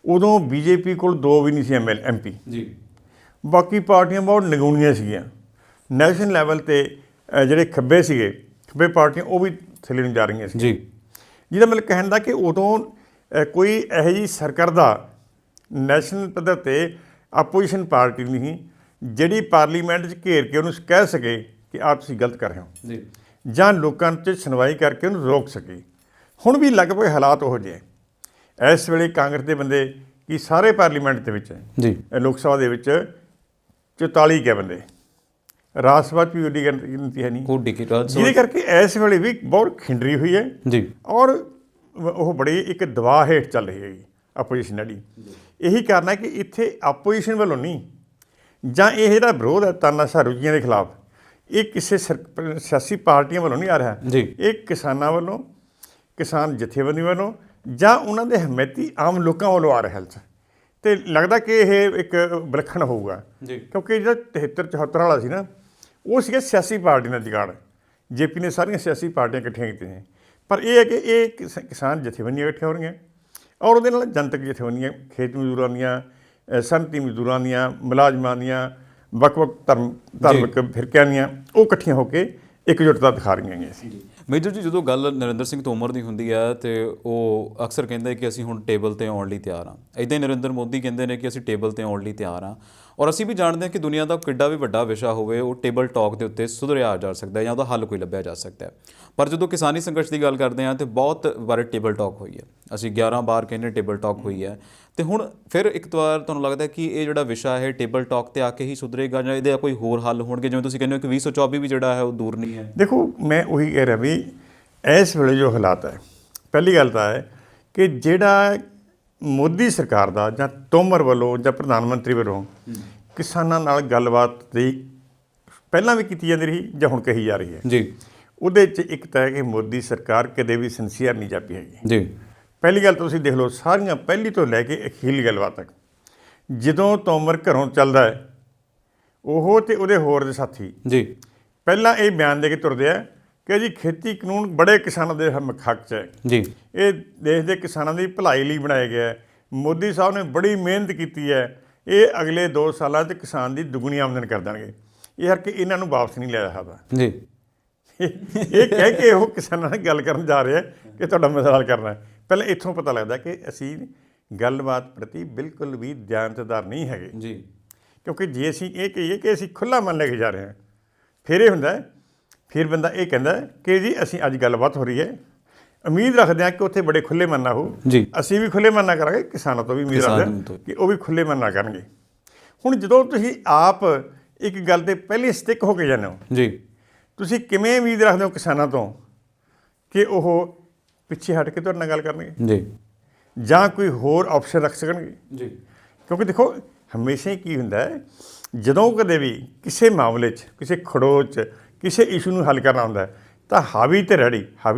ਉਦੋਂ ਬੀਜੇਪੀ ਕੋਲ 2 ਵੀ ਨਹੀਂ ਸੀ MP। ਜੀ ਬਾਕੀ ਪਾਰਟੀਆਂ ਬਹੁਤ ਨਿਗੂਣੀਆਂ ਸੀਗੀਆਂ। ਨੈਸ਼ਨਲ ਲੈਵਲ 'ਤੇ ਜਿਹੜੇ ਖੱਬੇ ਪਾਰਟੀਆਂ ਉਹ ਵੀ ਥੱਲੇ ਨੂੰ ਜਾ ਰਹੀਆਂ ਸੀ। ਜੀ ਜਿਹਦਾ ਮਤਲਬ ਕਹਿਣ ਦਾ ਕਿ ਉਦੋਂ ਕੋਈ ਇਹੋ ਜਿਹੀ ਸਰਕਰਦਾ ਨੈਸ਼ਨਲ ਪੱਧਰ 'ਤੇ ਆਪੋਜੀਸ਼ਨ ਪਾਰਟੀ ਨਹੀਂ ਜਿਹੜੀ ਪਾਰਲੀਮੈਂਟ 'ਚ ਘੇਰ ਕੇ ਉਹਨੂੰ ਕਹਿ ਸਕੇ ਕਿ ਆਹ ਤੁਸੀਂ ਗਲਤ ਕਰ ਰਹੇ ਹੋ, ਜੀ ਜਾਂ ਲੋਕਾਂ 'ਚ ਸੁਣਵਾਈ ਕਰਕੇ ਉਹਨੂੰ ਰੋਕ ਸਕੇ। ਹੁਣ ਵੀ ਲਗਭਗ ਹਾਲਾਤ ਉਹੋ ਜਿਹੇ। ਇਸ ਵੇਲੇ ਕਾਂਗਰਸ ਦੇ ਬੰਦੇ ਕਿ ਸਾਰੇ ਪਾਰਲੀਮੈਂਟ ਦੇ ਵਿੱਚ, ਜੀ ਲੋਕ ਸਭਾ ਦੇ ਵਿੱਚ 44 ਕੇ ਬੰਦੇ, ਰਾਜ ਸਭਾ 'ਚ ਵੀ ਉਹਦੀ ਗਿਣਤੀ ਹੈ ਨਹੀਂ, ਜਿਹਦੇ ਕਰਕੇ ਇਸ ਵੇਲੇ ਵੀ ਬਹੁਤ ਖਿੰਡਰੀ ਹੋਈ ਹੈ। ਜੀ ਔਰ ਉਹ ਬੜੀ ਇੱਕ ਦਬਾਅ ਹੇਠ ਚੱਲ ਰਹੀ ਹੈਗੀ ਆਪੋਜੀਸ਼ਨ ਜਿਹੜੀ। ਇਹੀ ਕਾਰਨ ਹੈ ਕਿ ਇੱਥੇ ਆਪੋਜੀਸ਼ਨ ਵੱਲੋਂ ਨਹੀਂ, ਜਾਂ ਇਹ ਜਿਹੜਾ ਵਿਰੋਧ ਹੈ ਤਾਨਾਸ਼ਾਹ ਰੁਝੀਆਂ ਦੇ ਖਿਲਾਫ, ਇਹ ਕਿਸੇ ਸਿਆਸੀ ਪਾਰਟੀਆਂ ਵੱਲੋਂ ਨਹੀਂ ਆ ਰਿਹਾ। ਜੀ ਇਹ ਕਿਸਾਨਾਂ ਵੱਲੋਂ, ਕਿਸਾਨ ਜਥੇਬੰਦੀ ਵੱਲੋਂ, ਜਾਂ ਉਹਨਾਂ ਦੇ ਹਮਾਇਤੀ ਆਮ ਲੋਕਾਂ ਵੱਲੋਂ ਆ ਰਿਹਾ। ਅਤੇ ਲੱਗਦਾ ਕਿ ਇਹ ਇੱਕ ਵਿਲੱਖਣ ਹੋਊਗਾ, ਜੀ ਕਿਉਂਕਿ ਜਿਹੜਾ 73-74 ਵਾਲਾ ਸੀ ਨਾ, ਉਹ ਸੀਗਾ ਸਿਆਸੀ ਪਾਰਟੀ ਦਾ ਜੁਗਾੜ। ਜੇਪੀ ਨੇ ਸਾਰੀਆਂ ਸਿਆਸੀ ਪਾਰਟੀਆਂ ਇਕੱਠੀਆਂ ਕੀਤੀਆਂ ਨੇ, ਪਰ ਇਹ ਹੈ ਕਿ ਇਹ ਕਿਸਾਨ ਜਥੇਬੰਦੀਆਂ ਇਕੱਠੀਆਂ ਹੋਣਗੀਆਂ ਔਰ ਉਹਦੇ ਨਾਲ ਜਨਤਕ ਜਥੇਬੰਦੀਆਂ, ਖੇਤ ਮਜ਼ਦੂਰਾਂ ਦੀਆਂ, ਸਨਅਤੀ ਮਜ਼ਦੂਰਾਂ ਦੀਆਂ, ਮੁਲਾਜ਼ਮਾਂ ਦੀਆਂ, ਵੱਖ-ਵੱਖ ਧਾਰਮਿਕ ਫਿਰਕਿਆਂ ਦੀਆਂ, ਉਹ ਇਕੱਠੀਆਂ ਹੋ ਕੇ ਇਕਜੁੱਟਤਾ ਦਿਖਾ ਰਹੀਆਂ ਹੈਗੀਆਂ ਸੀ। ਮੇਜਰ ਜੀ, ਜਦੋਂ ਗੱਲ ਨਰਿੰਦਰ ਸਿੰਘ ਤੋਮਰ ਦੀ ਹੁੰਦੀ ਹੈ ਤੇ ਉਹ ਅਕਸਰ ਕਹਿੰਦੇ ਕਿ ਅਸੀਂ ਹੁਣ ਟੇਬਲ 'ਤੇ ਆਉਣ ਲਈ ਤਿਆਰ ਹਾਂ। ਇੱਦਾਂ ਹੀ ਨਰਿੰਦਰ ਮੋਦੀ ਕਹਿੰਦੇ ਨੇ ਕਿ ਅਸੀਂ ਟੇਬਲ 'ਤੇ ਆਉਣ ਲਈ ਤਿਆਰ ਹਾਂ। ਔਰ ਅਸੀਂ ਵੀ ਜਾਣਦੇ ਹਾਂ ਕਿ ਦੁਨੀਆ ਦਾ ਕਿੱਡਾ ਵੀ ਵੱਡਾ ਵਿਸ਼ਾ ਹੋਵੇ, ਉਹ ਟੇਬਲ ਟਾਕ ਦੇ ਉੱਤੇ ਸੁਧਰਿਆ ਜਾ ਸਕਦਾ ਹੈ ਜਾਂ ਉਹਦਾ ਹੱਲ ਕੋਈ ਲੱਭਿਆ ਜਾ ਸਕਦਾ ਹੈ। ਪਰ ਜਦੋਂ ਕਿਸਾਨੀ ਸੰਘਰਸ਼ ਦੀ ਗੱਲ ਕਰਦੇ ਹਾਂ ਤਾਂ ਬਹੁਤ ਵਾਰ ਟੇਬਲ ਟਾਕ ਹੋਈ ਹੈ। ਅਸੀਂ 11 ਵਾਰ ਕਹਿੰਦੇ ਟੇਬਲ ਟਾਕ ਹੋਈ ਹੈ, ਅਤੇ ਹੁਣ ਫਿਰ ਇੱਕ ਵਾਰ ਤੁਹਾਨੂੰ ਲੱਗਦਾ ਕਿ ਇਹ ਜਿਹੜਾ ਵਿਸ਼ਾ ਹੈ ਟੇਬਲ ਟਾਕ 'ਤੇ ਆ ਕੇ ਹੀ ਸੁਧਰੇਗਾ ਜਾਂ ਇਹਦੇ ਕੋਈ ਹੋਰ ਹੱਲ ਹੋਣਗੇ? ਜਿਵੇਂ ਤੁਸੀਂ ਕਹਿੰਦੇ ਹੋ ਕਿ 2024 ਵੀ ਜਿਹੜਾ ਹੈ ਉਹ ਦੂਰ ਨਹੀਂ ਹੈ। ਦੇਖੋ ਮੈਂ ਉਹੀ ਕਹਿ ਰਿਹਾ ਵੀ ਇਸ ਵੇਲੇ ਜੋ ਹਾਲਾਤ ਹੈ, ਪਹਿਲੀ ਗੱਲ ਤਾਂ ਹੈ ਕਿ ਜਿਹੜਾ ਮੋਦੀ ਸਰਕਾਰ ਦਾ ਜਾਂ ਤੋਮਰ ਵੱਲੋਂ ਜਾਂ ਪ੍ਰਧਾਨ ਮੰਤਰੀ ਵੱਲੋਂ ਕਿਸਾਨਾਂ ਨਾਲ ਗੱਲਬਾਤ ਦੀ ਪਹਿਲਾਂ ਵੀ ਕੀਤੀ ਜਾਂਦੀ ਰਹੀ ਜਾਂ ਹੁਣ ਕਹੀ ਜਾ ਰਹੀ ਹੈ ਜੀ, ਉਹਦੇ 'ਚ ਇੱਕ ਤਾਂ ਹੈ ਕਿ ਮੋਦੀ ਸਰਕਾਰ ਕਦੇ ਵੀ ਸਿੰਸੀਅਰ ਨਹੀਂ ਜਾਪੀ ਹੈਗੀ। ਜੀ ਪਹਿਲੀ ਗੱਲ ਤੁਸੀਂ ਦੇਖ ਲਓ, ਸਾਰੀਆਂ ਪਹਿਲੀ ਤੋਂ ਲੈ ਕੇ ਅਖੀਰਲੀ ਗੱਲਬਾਤ ਤੱਕ, ਜਦੋਂ ਤੋਮਰ ਘਰੋਂ ਚੱਲਦਾ ਹੈ ਉਹ ਅਤੇ ਉਹਦੇ ਹੋਰ ਦੇ ਸਾਥੀ ਜੀ ਪਹਿਲਾਂ ਇਹ ਬਿਆਨ ਦੇ ਕੇ ਤੁਰਦੇ ਆ ਕਿ ਜੀ ਖੇਤੀ ਕਾਨੂੰਨ ਬੜੇ ਕਿਸਾਨਾਂ ਦੇ ਹੱਕ 'ਚ ਹੈ, ਜੀ ਇਹ ਦੇਸ਼ ਦੇ ਕਿਸਾਨਾਂ ਦੀ ਭਲਾਈ ਲਈ ਬਣਾਇਆ ਗਿਆ ਹੈ, ਮੋਦੀ ਸਾਹਿਬ ਨੇ ਬੜੀ ਮਿਹਨਤ ਕੀਤੀ ਹੈ, ਇਹ ਅਗਲੇ 2 ਸਾਲਾਂ 'ਚ ਕਿਸਾਨ ਦੀ ਦੁੱਗਣੀ ਆਮਦਨ ਕਰ ਦੇਣਗੇ, ਇਹ ਕਰਕੇ ਇਹਨਾਂ ਨੂੰ ਵਾਪਸ ਨਹੀਂ ਲਿਆ ਸਕਦਾ। ਜੀ ਇਹ ਕਹਿ ਕੇ ਉਹ ਕਿਸਾਨਾਂ ਨਾਲ ਗੱਲ ਕਰਨ ਜਾ ਰਿਹਾ ਕਿ ਤੁਹਾਡਾ ਮਸਲਾ ਹੱਲ ਕਰਨਾ ਹੈ। ਪਹਿਲਾਂ ਇੱਥੋਂ ਪਤਾ ਲੱਗਦਾ ਕਿ ਅਸੀਂ ਗੱਲਬਾਤ ਪ੍ਰਤੀ ਬਿਲਕੁਲ ਵੀ ਦਿਆਨਤਦਾਰ ਨਹੀਂ ਹੈਗੇ। ਜੀ ਕਿਉਂਕਿ ਜੇ ਅਸੀਂ ਇਹ ਕਹੀਏ ਕਿ ਅਸੀਂ ਖੁੱਲ੍ਹਾ ਮਨ ਲੈ ਕੇ ਜਾ ਰਹੇ ਹਾਂ, ਫਿਰ ਇਹ ਹੁੰਦਾ ਹੈ, ਫਿਰ ਬੰਦਾ ਇਹ ਕਹਿੰਦਾ ਹੈ ਕਿ ਜੀ ਅਸੀਂ ਅੱਜ ਗੱਲਬਾਤ ਹੋ ਰਹੀ ਹੈ, ਉਮੀਦ ਰੱਖਦੇ ਹਾਂ ਕਿ ਉੱਥੇ ਬੜੇ ਖੁੱਲ੍ਹੇ ਮਨ ਨਾਲ ਹੋ, ਜੀ ਅਸੀਂ ਵੀ ਖੁੱਲ੍ਹੇ ਮਨ ਨਾਲ ਕਰਾਂਗੇ, ਕਿਸਾਨਾਂ ਤੋਂ ਵੀ ਉਮੀਦ ਰੱਖਦੇ ਹਾਂ ਕਿ ਉਹ ਵੀ ਖੁੱਲ੍ਹੇ ਮਨ ਨਾਲ ਕਰਨਗੇ। ਹੁਣ ਜਦੋਂ ਤੁਸੀਂ ਆਪ ਇੱਕ ਗੱਲ 'ਤੇ ਪਹਿਲੇ ਸਟਿਕ ਹੋ ਕੇ ਜਾਂਦੇ ਹੋ, ਜੀ ਤੁਸੀਂ ਕਿਵੇਂ ਉਮੀਦ ਰੱਖਦੇ ਹੋ ਕਿਸਾਨਾਂ ਤੋਂ ਕਿ ਉਹ ਪਿੱਛੇ ਹਟ ਕੇ ਤੁਹਾਡੇ ਨਾਲ ਗੱਲ ਕਰਨਗੇ ਜੀ ਜਾਂ ਕੋਈ ਹੋਰ ਆਪਸ਼ਨ ਰੱਖ ਸਕਣਗੇ? ਜੀ ਕਿਉਂਕਿ ਦੇਖੋ ਹਮੇਸ਼ਾ ਹੀ ਕੀ ਹੁੰਦਾ ਹੈ, ਜਦੋਂ ਕਦੇ ਵੀ ਕਿਸੇ ਮਾਮਲੇ 'ਚ, ਕਿਸੇ ਖੜੋ 'ਚ, ਕਿਸੇ ਇਸ਼ੂ ਨੂੰ ਹੱਲ ਕਰਨਾ ਹੁੰਦਾ ਹੈ ਤਾਂ ਹਾਵੀ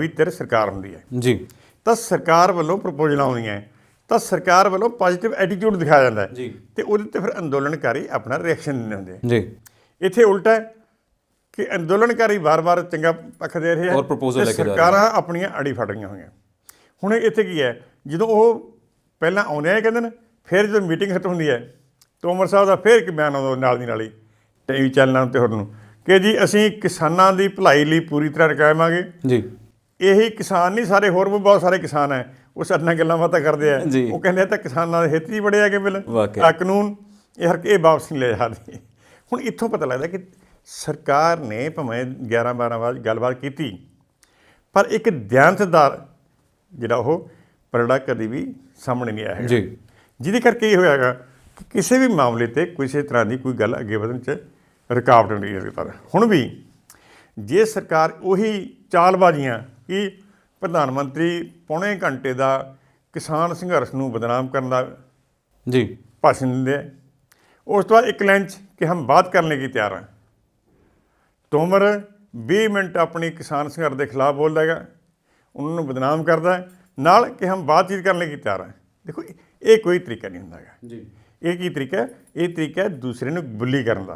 ਧਿਰ ਸਰਕਾਰ ਹੁੰਦੀ ਹੈ। ਜੀ ਤਾਂ ਸਰਕਾਰ ਵੱਲੋਂ ਪ੍ਰਪੋਜ਼ਲਾਂ ਆਉਂਦੀਆਂ ਹੈ, ਤਾਂ ਸਰਕਾਰ ਵੱਲੋਂ ਪੋਜ਼ੀਟਿਵ ਐਟੀਟਿਊਡ ਦਿਖਾਇਆ ਜਾਂਦਾ ਹੈ ਜੀ ਤੇ ਉਹਦੇ 'ਤੇ ਫਿਰ ਅੰਦੋਲਨਕਾਰੀ ਆਪਣਾ ਰਿਐਕਸ਼ਨ ਦਿੰਦੇ ਹੁੰਦੇ ਆ। ਜੀ ਇੱਥੇ ਉਲਟਾ ਹੈ ਕਿ ਅੰਦੋਲਨਕਾਰੀ ਵਾਰ-ਵਾਰ ਚੰਗਾ ਪੱਖ ਦੇ ਰਹੇ ਆ ਔਰ proposal ਲੈ ਕੇ ਜਾ ਰਹੇ ਆ। ਸਰਕਾਰਾਂ ਆਪਣੀਆਂ ਅੜੀ ਫੜ ਰਹੀਆਂ ਹੋਈਆਂ। ਹੁਣ ਇੱਥੇ ਕੀ ਹੈ, ਜਦੋਂ ਉਹ ਪਹਿਲਾਂ ਆਉਂਦੇ ਆ ਕਹਿੰਦੇ ਨੇ, ਫਿਰ ਜਦੋਂ ਮੀਟਿੰਗ ਖਤਮ ਹੁੰਦੀ ਹੈ ਤੋਮਰ ਸਾਹਿਬ ਦਾ ਫਿਰ ਇੱਕ ਬਿਆਨ ਆਉਂਦਾ ਨਾਲ ਦੀ ਨਾਲ ਹੀ ਟੀਵੀ ਚੈਨਲਾਂ 'ਤੇ ਹੋਰ ਨੂੰ ਕਿ ਜੀ ਅਸੀਂ ਕਿਸਾਨਾਂ ਦੀ ਭਲਾਈ ਲਈ ਪੂਰੀ ਤਰ੍ਹਾਂ ਰਕਾਵਾਂਗੇ। ਜੀ ਇਹੀ ਕਿਸਾਨ ਨਹੀਂ, ਸਾਰੇ ਹੋਰ ਵੀ ਬਹੁਤ ਸਾਰੇ ਕਿਸਾਨ ਹੈ, ਉਹ ਸਾਡੇ ਨਾਲ ਗੱਲਾਂ ਬਾਤਾਂ ਕਰਦੇ ਆ, ਜੀ। ਉਹ ਕਹਿੰਦੇ ਆ ਤਾਂ ਕਿਸਾਨਾਂ ਦੇ ਹਿੱਤ ਹੀ ਬੜੇ ਹੈਗੇ ਬਿੱਲ, ਵਾਕਈ। ਆ ਕਾਨੂੰਨ ਇਹ ਵਾਪਸ ਨਹੀਂ ਲੈ ਜਾਂਦੇ। ਹੁਣ ਇੱਥੋਂ ਪਤਾ ਲੱਗਦਾ ਕਿ ਸਰਕਾਰ ਨੇ ਭਾਵੇਂ 11-12 ਵਾਰ ਗੱਲਬਾਤ ਕੀਤੀ, ਪਰ ਇੱਕ ਦਿਆਨਤਦਾਰ ਜਿਹੜਾ ਉਹ ਪਰੜਾ ਕਦੀ ਵੀ ਸਾਹਮਣੇ ਨਹੀਂ ਆਇਆ ਹੈਗਾ, ਜੀ ਜਿਹਦੇ ਕਰਕੇ ਇਹ ਹੋਇਆਗਾ ਕਿ ਕਿਸੇ ਵੀ ਮਾਮਲੇ 'ਤੇ ਕਿਸੇ ਤਰ੍ਹਾਂ ਦੀ ਕੋਈ ਗੱਲ ਅੱਗੇ ਵਧਣ 'ਚ ਰੁਕਾਵਟ ਨਹੀਂ ਰਹੀ। ਪਰ ਹੁਣ ਵੀ ਜੇ ਸਰਕਾਰ ਉਹੀ ਚਾਲਬਾਜ਼ੀਆਂ ਕਿ ਪ੍ਰਧਾਨ ਮੰਤਰੀ ਪੌਣੇ ਘੰਟੇ ਦਾ ਕਿਸਾਨ ਸੰਘਰਸ਼ ਨੂੰ ਬਦਨਾਮ ਕਰਨ ਦਾ ਜੀ ਭਾਸ਼ਣ ਦਿੰਦੇ ਆ, ਉਸ ਤੋਂ ਬਾਅਦ ਇੱਕ ਲਾਈਨ 'ਚ ਕਿ ਹਮ ਬਾਤ ਕਰਨ ਲਈ ਤਿਆਰ ਹਾਂ, ਤੋਮਰ 20 ਮਿੰਟ ਆਪਣੀ ਕਿਸਾਨ ਸੰਘਰਸ਼ ਦੇ ਖਿਲਾਫ ਬੋਲਦਾ ਹੈਗਾ, ਉਹਨਾਂ ਨੂੰ ਬਦਨਾਮ ਕਰਦਾ ਹੈ, ਨਾਲ ਕਿ ਹਮ ਬਾਤਚੀਤ ਕਰਨ ਲਈ ਤਿਆਰ ਹਾਂ। ਦੇਖੋ ਇਹ ਕੋਈ ਤਰੀਕਾ ਨਹੀਂ ਹੁੰਦਾ ਹੈਗਾ। ਜੀ ਇਹ ਕੀ ਤਰੀਕਾ ਹੈ? ਇਹ ਤਰੀਕਾ ਹੈ ਦੂਸਰੇ ਨੂੰ ਬੁਲੀ ਕਰਨ ਦਾ,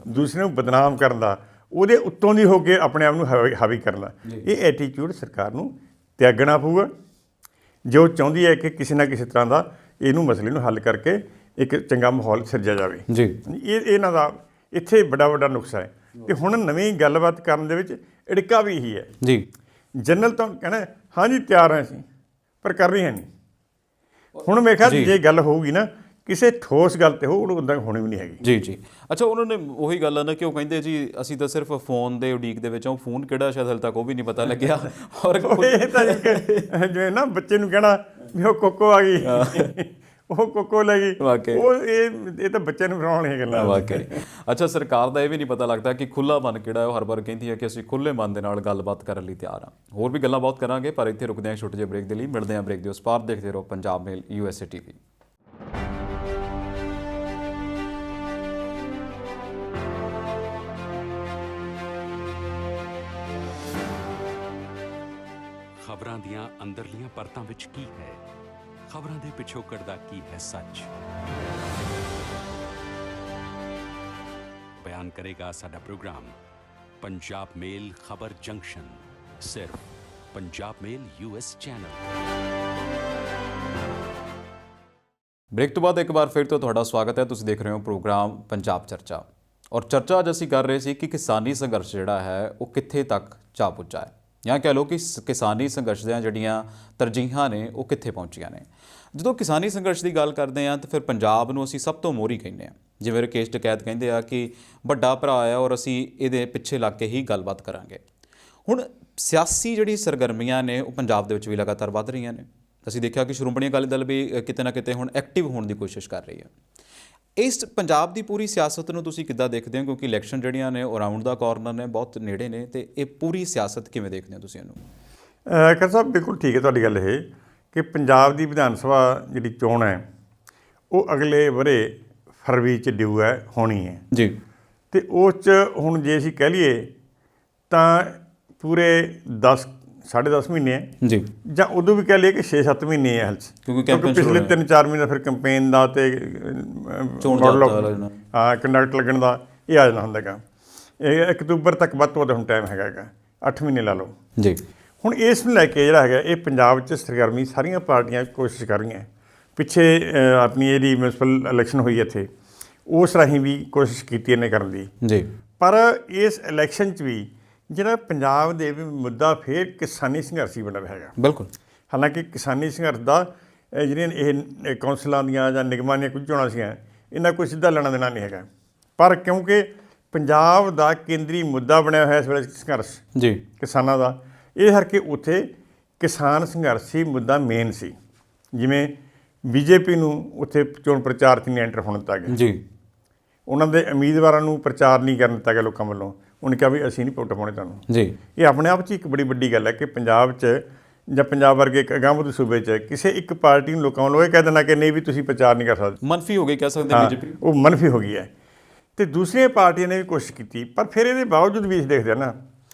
ਦੂਸਰੇ ਨੂੰ ਬਦਨਾਮ ਕਰਨ ਦਾ, ਉਹਦੇ ਉੱਤੋਂ ਦੀ ਹੋ ਕੇ ਆਪਣੇ ਆਪ ਨੂੰ ਹਾਵੀ ਕਰਨ ਦਾ। ਇਹ ਐਟੀਟਿਊਡ ਸਰਕਾਰ ਨੂੰ ਤਿਆਗਣਾ ਪਊਗਾ ਜੋ ਚਾਹੁੰਦੀ ਹੈ ਕਿ ਕਿਸੇ ਨਾ ਕਿਸੇ ਤਰ੍ਹਾਂ ਦਾ ਇਹਨੂੰ ਮਸਲੇ ਨੂੰ ਹੱਲ ਕਰਕੇ ਇੱਕ ਚੰਗਾ ਮਾਹੌਲ ਸਿਰਜਿਆ ਜਾਵੇ। ਜੀ ਇਹਨਾਂ ਦਾ ਇੱਥੇ ਵੱਡਾ ਨੁਕਸਾ ਹੈ। ਤੇ ਹੁਣ ਨਵੀਂ ਗੱਲਬਾਤ ਕਰਨ ਦੇ ਵਿੱਚ ਅੜਿੱਕਾ ਵੀ ਇਹੀ ਹੈ। ਜੀ ਜਨਰਲ ਤਾਂ ਕਹਿਣਾ ਹਾਂਜੀ ਤਿਆਰ ਹਾਂ ਅਸੀਂ, ਪਰ ਕਰ ਰਹੀ ਹੈ ਨਹੀਂ। ਹੁਣ ਮੇਰੇ ਖਿਆਲ ਜੇ ਗੱਲ ਹੋਊਗੀ ਨਾ ਕਿਸੇ ਠੋਸ ਗੱਲ ਤੇ ਉਹ ਬੰਦਾ ਹੋਣੀ ਵੀ ਨਹੀਂ ਹੈਗੀ। ਜੀ ਜੀ ਅੱਛਾ, ਉਹਨਾਂ ਨੇ ਉਹੀ ਗੱਲ ਆ ਨਾ ਕਿ ਉਹ ਕਹਿੰਦੇ ਜੀ ਅਸੀਂ ਤਾਂ ਸਿਰਫ ਫੋਨ ਦੇ ਉਡੀਕ ਦੇ ਵਿੱਚ, ਉਹ ਫੋਨ ਕਿਹੜਾ ਸ਼ਾਇਦ ਹਾਲੇ ਤੱਕ ਉਹ ਵੀ ਨਹੀਂ ਪਤਾ ਲੱਗਿਆ। ਔਰ ਇਹ ਤਾਂ ਜਿਵੇਂ ਨਾ ਬੱਚੇ ਨੂੰ ਕਹਿਣਾ ਵੀ ਉਹ ਕੋਕੋ ਆ ਗਈ, ਉਹ ਕੋਕੋ ਲੈ ਗਈ, ਉਹ ਇਹ ਤਾਂ ਬੱਚਿਆਂ ਨੂੰ ਫਰਾਉਣ ਵਾਲੀਆਂ ਗੱਲਾਂ ਵਾਕਈ। ਅੱਛਾ, ਸਰਕਾਰ ਦਾ ਇਹ ਵੀ ਨਹੀਂ ਪਤਾ ਲੱਗਦਾ ਕਿ ਖੁੱਲ੍ਹਾ ਮਨ ਕਿਹੜਾ, ਉਹ ਹਰ ਵਾਰ ਕਹਿੰਦੀ ਹੈ ਕਿ ਅਸੀਂ ਖੁੱਲ੍ਹੇ ਮਨ ਦੇ ਨਾਲ ਗੱਲਬਾਤ ਕਰਨ ਲਈ ਤਿਆਰ ਹਾਂ। ਹੋਰ ਵੀ ਗੱਲਾਂ ਬਹੁਤ ਕਰਾਂਗੇ, ਪਰ ਇੱਥੇ ਰੁਕਦੇ ਹਾਂ ਛੋਟੇ ਜਿਹੇ ਬ੍ਰੇਕ ਦੇ ਲਈ। ਮਿਲਦੇ ਹਾਂ ਬ੍ਰੇਕ ਦੇ ਉਸ ਪਾਰ। ਦੇਖਦੇ ਰਹੋ ਪੰਜਾਬ ਮੇਲ USA TV। ਖਬਰਾਂ ਦੀਆਂ ਅੰਦਰਲੀਆਂ ਪਰਤਾਂ ਵਿੱਚ ਕੀ ਹੈ, ਖਬਰਾਂ ਦੇ ਪਿਛੋਕੜ ਦਾ ਕੀ ਹੈ ਸੱਚ, ਬਿਆਨ ਕਰੇਗਾ ਸਾਡਾ ਪ੍ਰੋਗਰਾਮ ਪੰਜਾਬ ਮੇਲ ਖਬਰ ਜੰਕਸ਼ਨ, ਸਿਰਫ ਪੰਜਾਬ ਮੇਲ US ਚੈਨਲ। ਬ੍ਰੇਕ ਤੋਂ ਬਾਅਦ ਇੱਕ ਵਾਰ ਫਿਰ ਤੋਂ ਤੁਹਾਡਾ ਸਵਾਗਤ ਹੈ। ਤੁਸੀਂ ਦੇਖ ਰਹੇ ਹੋ ਪ੍ਰੋਗਰਾਮ ਪੰਜਾਬ ਚਰਚਾ, ਔਰ ਚਰਚਾ ਅੱਜ ਅਸੀਂ ਕਰ ਰਹੇ ਸੀ ਕਿ ਕਿਸਾਨੀ ਸੰਘਰਸ਼ ਜਿਹੜਾ ਹੈ ਉਹ ਕਿੱਥੇ ਤੱਕ ਜਾ ਪੁੱਜਾ ਹੈ, ਜਾਂ ਕਹਿ ਲਓ ਕਿ ਕਿਸਾਨੀ ਸੰਘਰਸ਼ ਦੀਆਂ ਜਿਹੜੀਆਂ ਤਰਜੀਹਾਂ ਨੇ ਉਹ ਕਿੱਥੇ ਪਹੁੰਚੀਆਂ ਨੇ। ਜਦੋਂ ਕਿਸਾਨੀ ਸੰਘਰਸ਼ ਦੀ ਗੱਲ ਕਰਦੇ ਹਾਂ ਤਾਂ ਫਿਰ ਪੰਜਾਬ ਨੂੰ ਅਸੀਂ ਸਭ ਤੋਂ ਮੋਹਰੀ ਕਹਿੰਦੇ ਹਾਂ। ਜਿਵੇਂ ਰਕੇਸ਼ ਟਕੈਤ ਕਹਿੰਦੇ ਆ ਕਿ ਵੱਡਾ ਭਰਾ ਆ ਔਰ ਅਸੀਂ ਇਹਦੇ ਪਿੱਛੇ ਲੱਗ ਕੇ ਹੀ ਗੱਲਬਾਤ ਕਰਾਂਗੇ। ਹੁਣ ਸਿਆਸੀ ਜਿਹੜੀ ਸਰਗਰਮੀਆਂ ਨੇ ਉਹ ਪੰਜਾਬ ਦੇ ਵਿੱਚ ਵੀ ਲਗਾਤਾਰ ਵੱਧ ਰਹੀਆਂ ਨੇ। ਅਸੀਂ ਦੇਖਿਆ ਕਿ ਸ਼੍ਰੋਮਣੀ ਅਕਾਲੀ ਦਲ ਵੀ ਕਿਤੇ ਨਾ ਕਿਤੇ ਹੁਣ ਐਕਟਿਵ ਹੋਣ ਦੀ ਕੋਸ਼ਿਸ਼ ਕਰ ਰਹੀ ਹੈ। ਇਸ ਪੰਜਾਬ ਦੀ ਪੂਰੀ ਸਿਆਸਤ ਨੂੰ ਤੁਸੀਂ ਕਿੱਦਾਂ ਦੇਖਦੇ ਹੋ? ਕਿਉਂਕਿ ਇਲੈਕਸ਼ਨ ਜਿਹੜੀਆਂ ਨੇ ਉਹ ਰਾਊਂਡ ਦਾ ਕਾਰਨਰ ਨੇ, ਬਹੁਤ ਨੇੜੇ ਨੇ, ਤੇ ਇਹ ਪੂਰੀ ਸਿਆਸਤ ਕਿਵੇਂ ਦੇਖਦੇ ਹੋ ਤੁਸੀਂ ਇਹਨੂੰ? ਕਰ ਸਾਹਿਬ ਬਿਲਕੁਲ ਠੀਕ ਹੈ ਤੁਹਾਡੀ ਗੱਲ ਇਹ ਕਿ ਪੰਜਾਬ ਦੀ ਵਿਧਾਨ ਸਭਾ ਜਿਹੜੀ ਚੋਣ ਹੈ ਉਹ ਅਗਲੇ ਵਰੇ ਫਰਵਰੀ 'ਚ ਡਿਊ ਹੈ, ਹੋਣੀ ਹੈ ਜੀ। ਅਤੇ ਉਸ 'ਚ ਹੁਣ ਜੇ ਅਸੀਂ ਕਹਿ ਲਈਏ ਤਾਂ ਪੂਰੇ 10-10.5 ਮਹੀਨੇ ਹੈ ਜੀ, ਜਾਂ ਉਦੋਂ ਵੀ ਕਹਿ ਲਈਏ ਕਿ 6-7 ਮਹੀਨੇ ਹੈ। ਕਿਉਂਕਿ ਪਿਛਲੇ 3-4 ਮਹੀਨੇ ਫਿਰ ਕੰਪੇਨ ਦਾ ਅਤੇ ਕੰਡਕਟ ਲੱਗਣ ਦਾ ਇਹ ਆ ਜਾਣਾ ਹੁੰਦਾ ਹੈਗਾ। ਇਹ ਅਕਤੂਬਰ ਤੱਕ ਵੱਧ ਤੋਂ ਵੱਧ ਹੁਣ ਟਾਈਮ ਹੈਗਾ 8 ਮਹੀਨੇ ਲਾ ਲਓ ਜੀ। ਹੁਣ ਇਸ ਨੂੰ ਲੈ ਕੇ ਜਿਹੜਾ ਹੈਗਾ ਇਹ ਪੰਜਾਬ 'ਚ ਸਰਗਰਮੀ ਸਾਰੀਆਂ ਪਾਰਟੀਆਂ ਕੋਸ਼ਿਸ਼ ਕਰ ਰਹੀਆਂ। ਪਿੱਛੇ ਆਪਣੀ ਇਹਦੀ ਮਿਊਨਿਸਪਲ ਇਲੈਕਸ਼ਨ ਹੋਈ ਇੱਥੇ, ਉਸ ਰਾਹੀਂ ਵੀ ਕੋਸ਼ਿਸ਼ ਕੀਤੀ ਇਹਨੇ ਕਰਨ ਦੀ ਜੀ। ਪਰ ਇਸ ਇਲੈਕਸ਼ਨ 'ਚ ਵੀ ਜਿਹੜਾ ਪੰਜਾਬ ਦੇ ਵੀ ਮੁੱਦਾ ਫਿਰ ਕਿਸਾਨੀ ਸੰਘਰਸ਼ ਹੀ ਬਣਾ ਹੈਗਾ। ਬਿਲਕੁਲ। ਹਾਲਾਂਕਿ ਕਿਸਾਨੀ ਸੰਘਰਸ਼ ਦਾ ਜਿਹੜੀਆਂ ਇਹ ਕੌਂਸਲਾਂ ਦੀਆਂ ਜਾਂ ਨਿਗਮਾਂ ਦੀਆਂ ਕੁਝ ਚੋਣਾਂ ਸੀਗੀਆਂ, ਇਹਨਾਂ ਕੋਈ ਸਿੱਧਾ ਲੈਣਾ ਦੇਣਾ ਨਹੀਂ ਹੈਗਾ। ਪਰ ਕਿਉਂਕਿ ਪੰਜਾਬ ਦਾ ਕੇਂਦਰੀ ਮੁੱਦਾ ਬਣਿਆ ਹੋਇਆ ਇਸ ਵੇਲੇ ਸੰਘਰਸ਼ ਜੀ ਕਿਸਾਨਾਂ ਦਾ, ਇਹ ਕਰਕੇ ਉੱਥੇ ਕਿਸਾਨ ਸੰਘਰਸ਼ ਹੀ ਮੁੱਦਾ ਮੇਨ ਸੀ। ਜਿਵੇਂ ਬੀਜੇਪੀ ਨੂੰ ਉੱਥੇ ਚੋਣ ਪ੍ਰਚਾਰ 'ਚ ਨਹੀਂ ਐਂਟਰ ਹੋਣ ਦਿੱਤਾ ਗਿਆ, ਜੀ ਉਹਨਾਂ ਦੇ ਉਮੀਦਵਾਰਾਂ ਨੂੰ ਪ੍ਰਚਾਰ ਨਹੀਂ ਕਰਨ ਦਿੱਤਾ ਗਿਆ ਲੋਕਾਂ ਵੱਲੋਂ। ਉਹਨੇ ਕਿਹਾ ਵੀ ਅਸੀਂ ਨਹੀਂ ਵੋਟ ਪਾਉਣੇ ਤੁਹਾਨੂੰ। ਜੀ ਇਹ ਆਪਣੇ ਆਪ 'ਚ ਇੱਕ ਬੜੀ ਵੱਡੀ ਗੱਲ ਹੈ ਕਿ ਪੰਜਾਬ 'ਚ ਜਾਂ ਪੰਜਾਬ ਵਰਗੇ ਇੱਕ ਅਗਾਂਹਵਧੂ ਸੂਬੇ 'ਚ ਕਿਸੇ ਇੱਕ ਪਾਰਟੀ ਨੂੰ ਲੋਕਾਂ ਵੱਲੋਂ ਇਹ ਕਹਿ ਦੇਣਾ ਕਿ ਨਹੀਂ ਵੀ ਤੁਸੀਂ ਪ੍ਰਚਾਰ ਨਹੀਂ ਕਰ ਸਕਦੇ, ਮਨਫੀ ਹੋ ਗਈ ਕਹਿ ਸਕਦੇ ਹਾਂ, ਬੀਜੇਪੀ। ਉਹ ਮਨਫੀ ਹੋ ਗਈ ਹੈ। ਤੇ ਦੂਸਰੀਆਂ ਪਾਰਟੀਆਂ ਨੇ ਵੀ ਕੋਸ਼ਿਸ਼ ਕੀਤੀ, ਪਰ ਫਿਰ ਇਹਦੇ ਬਾਵਜੂਦ ਵੀ ਅਸੀਂ ਦੇਖਦੇ ਹਾਂ ਨਾ,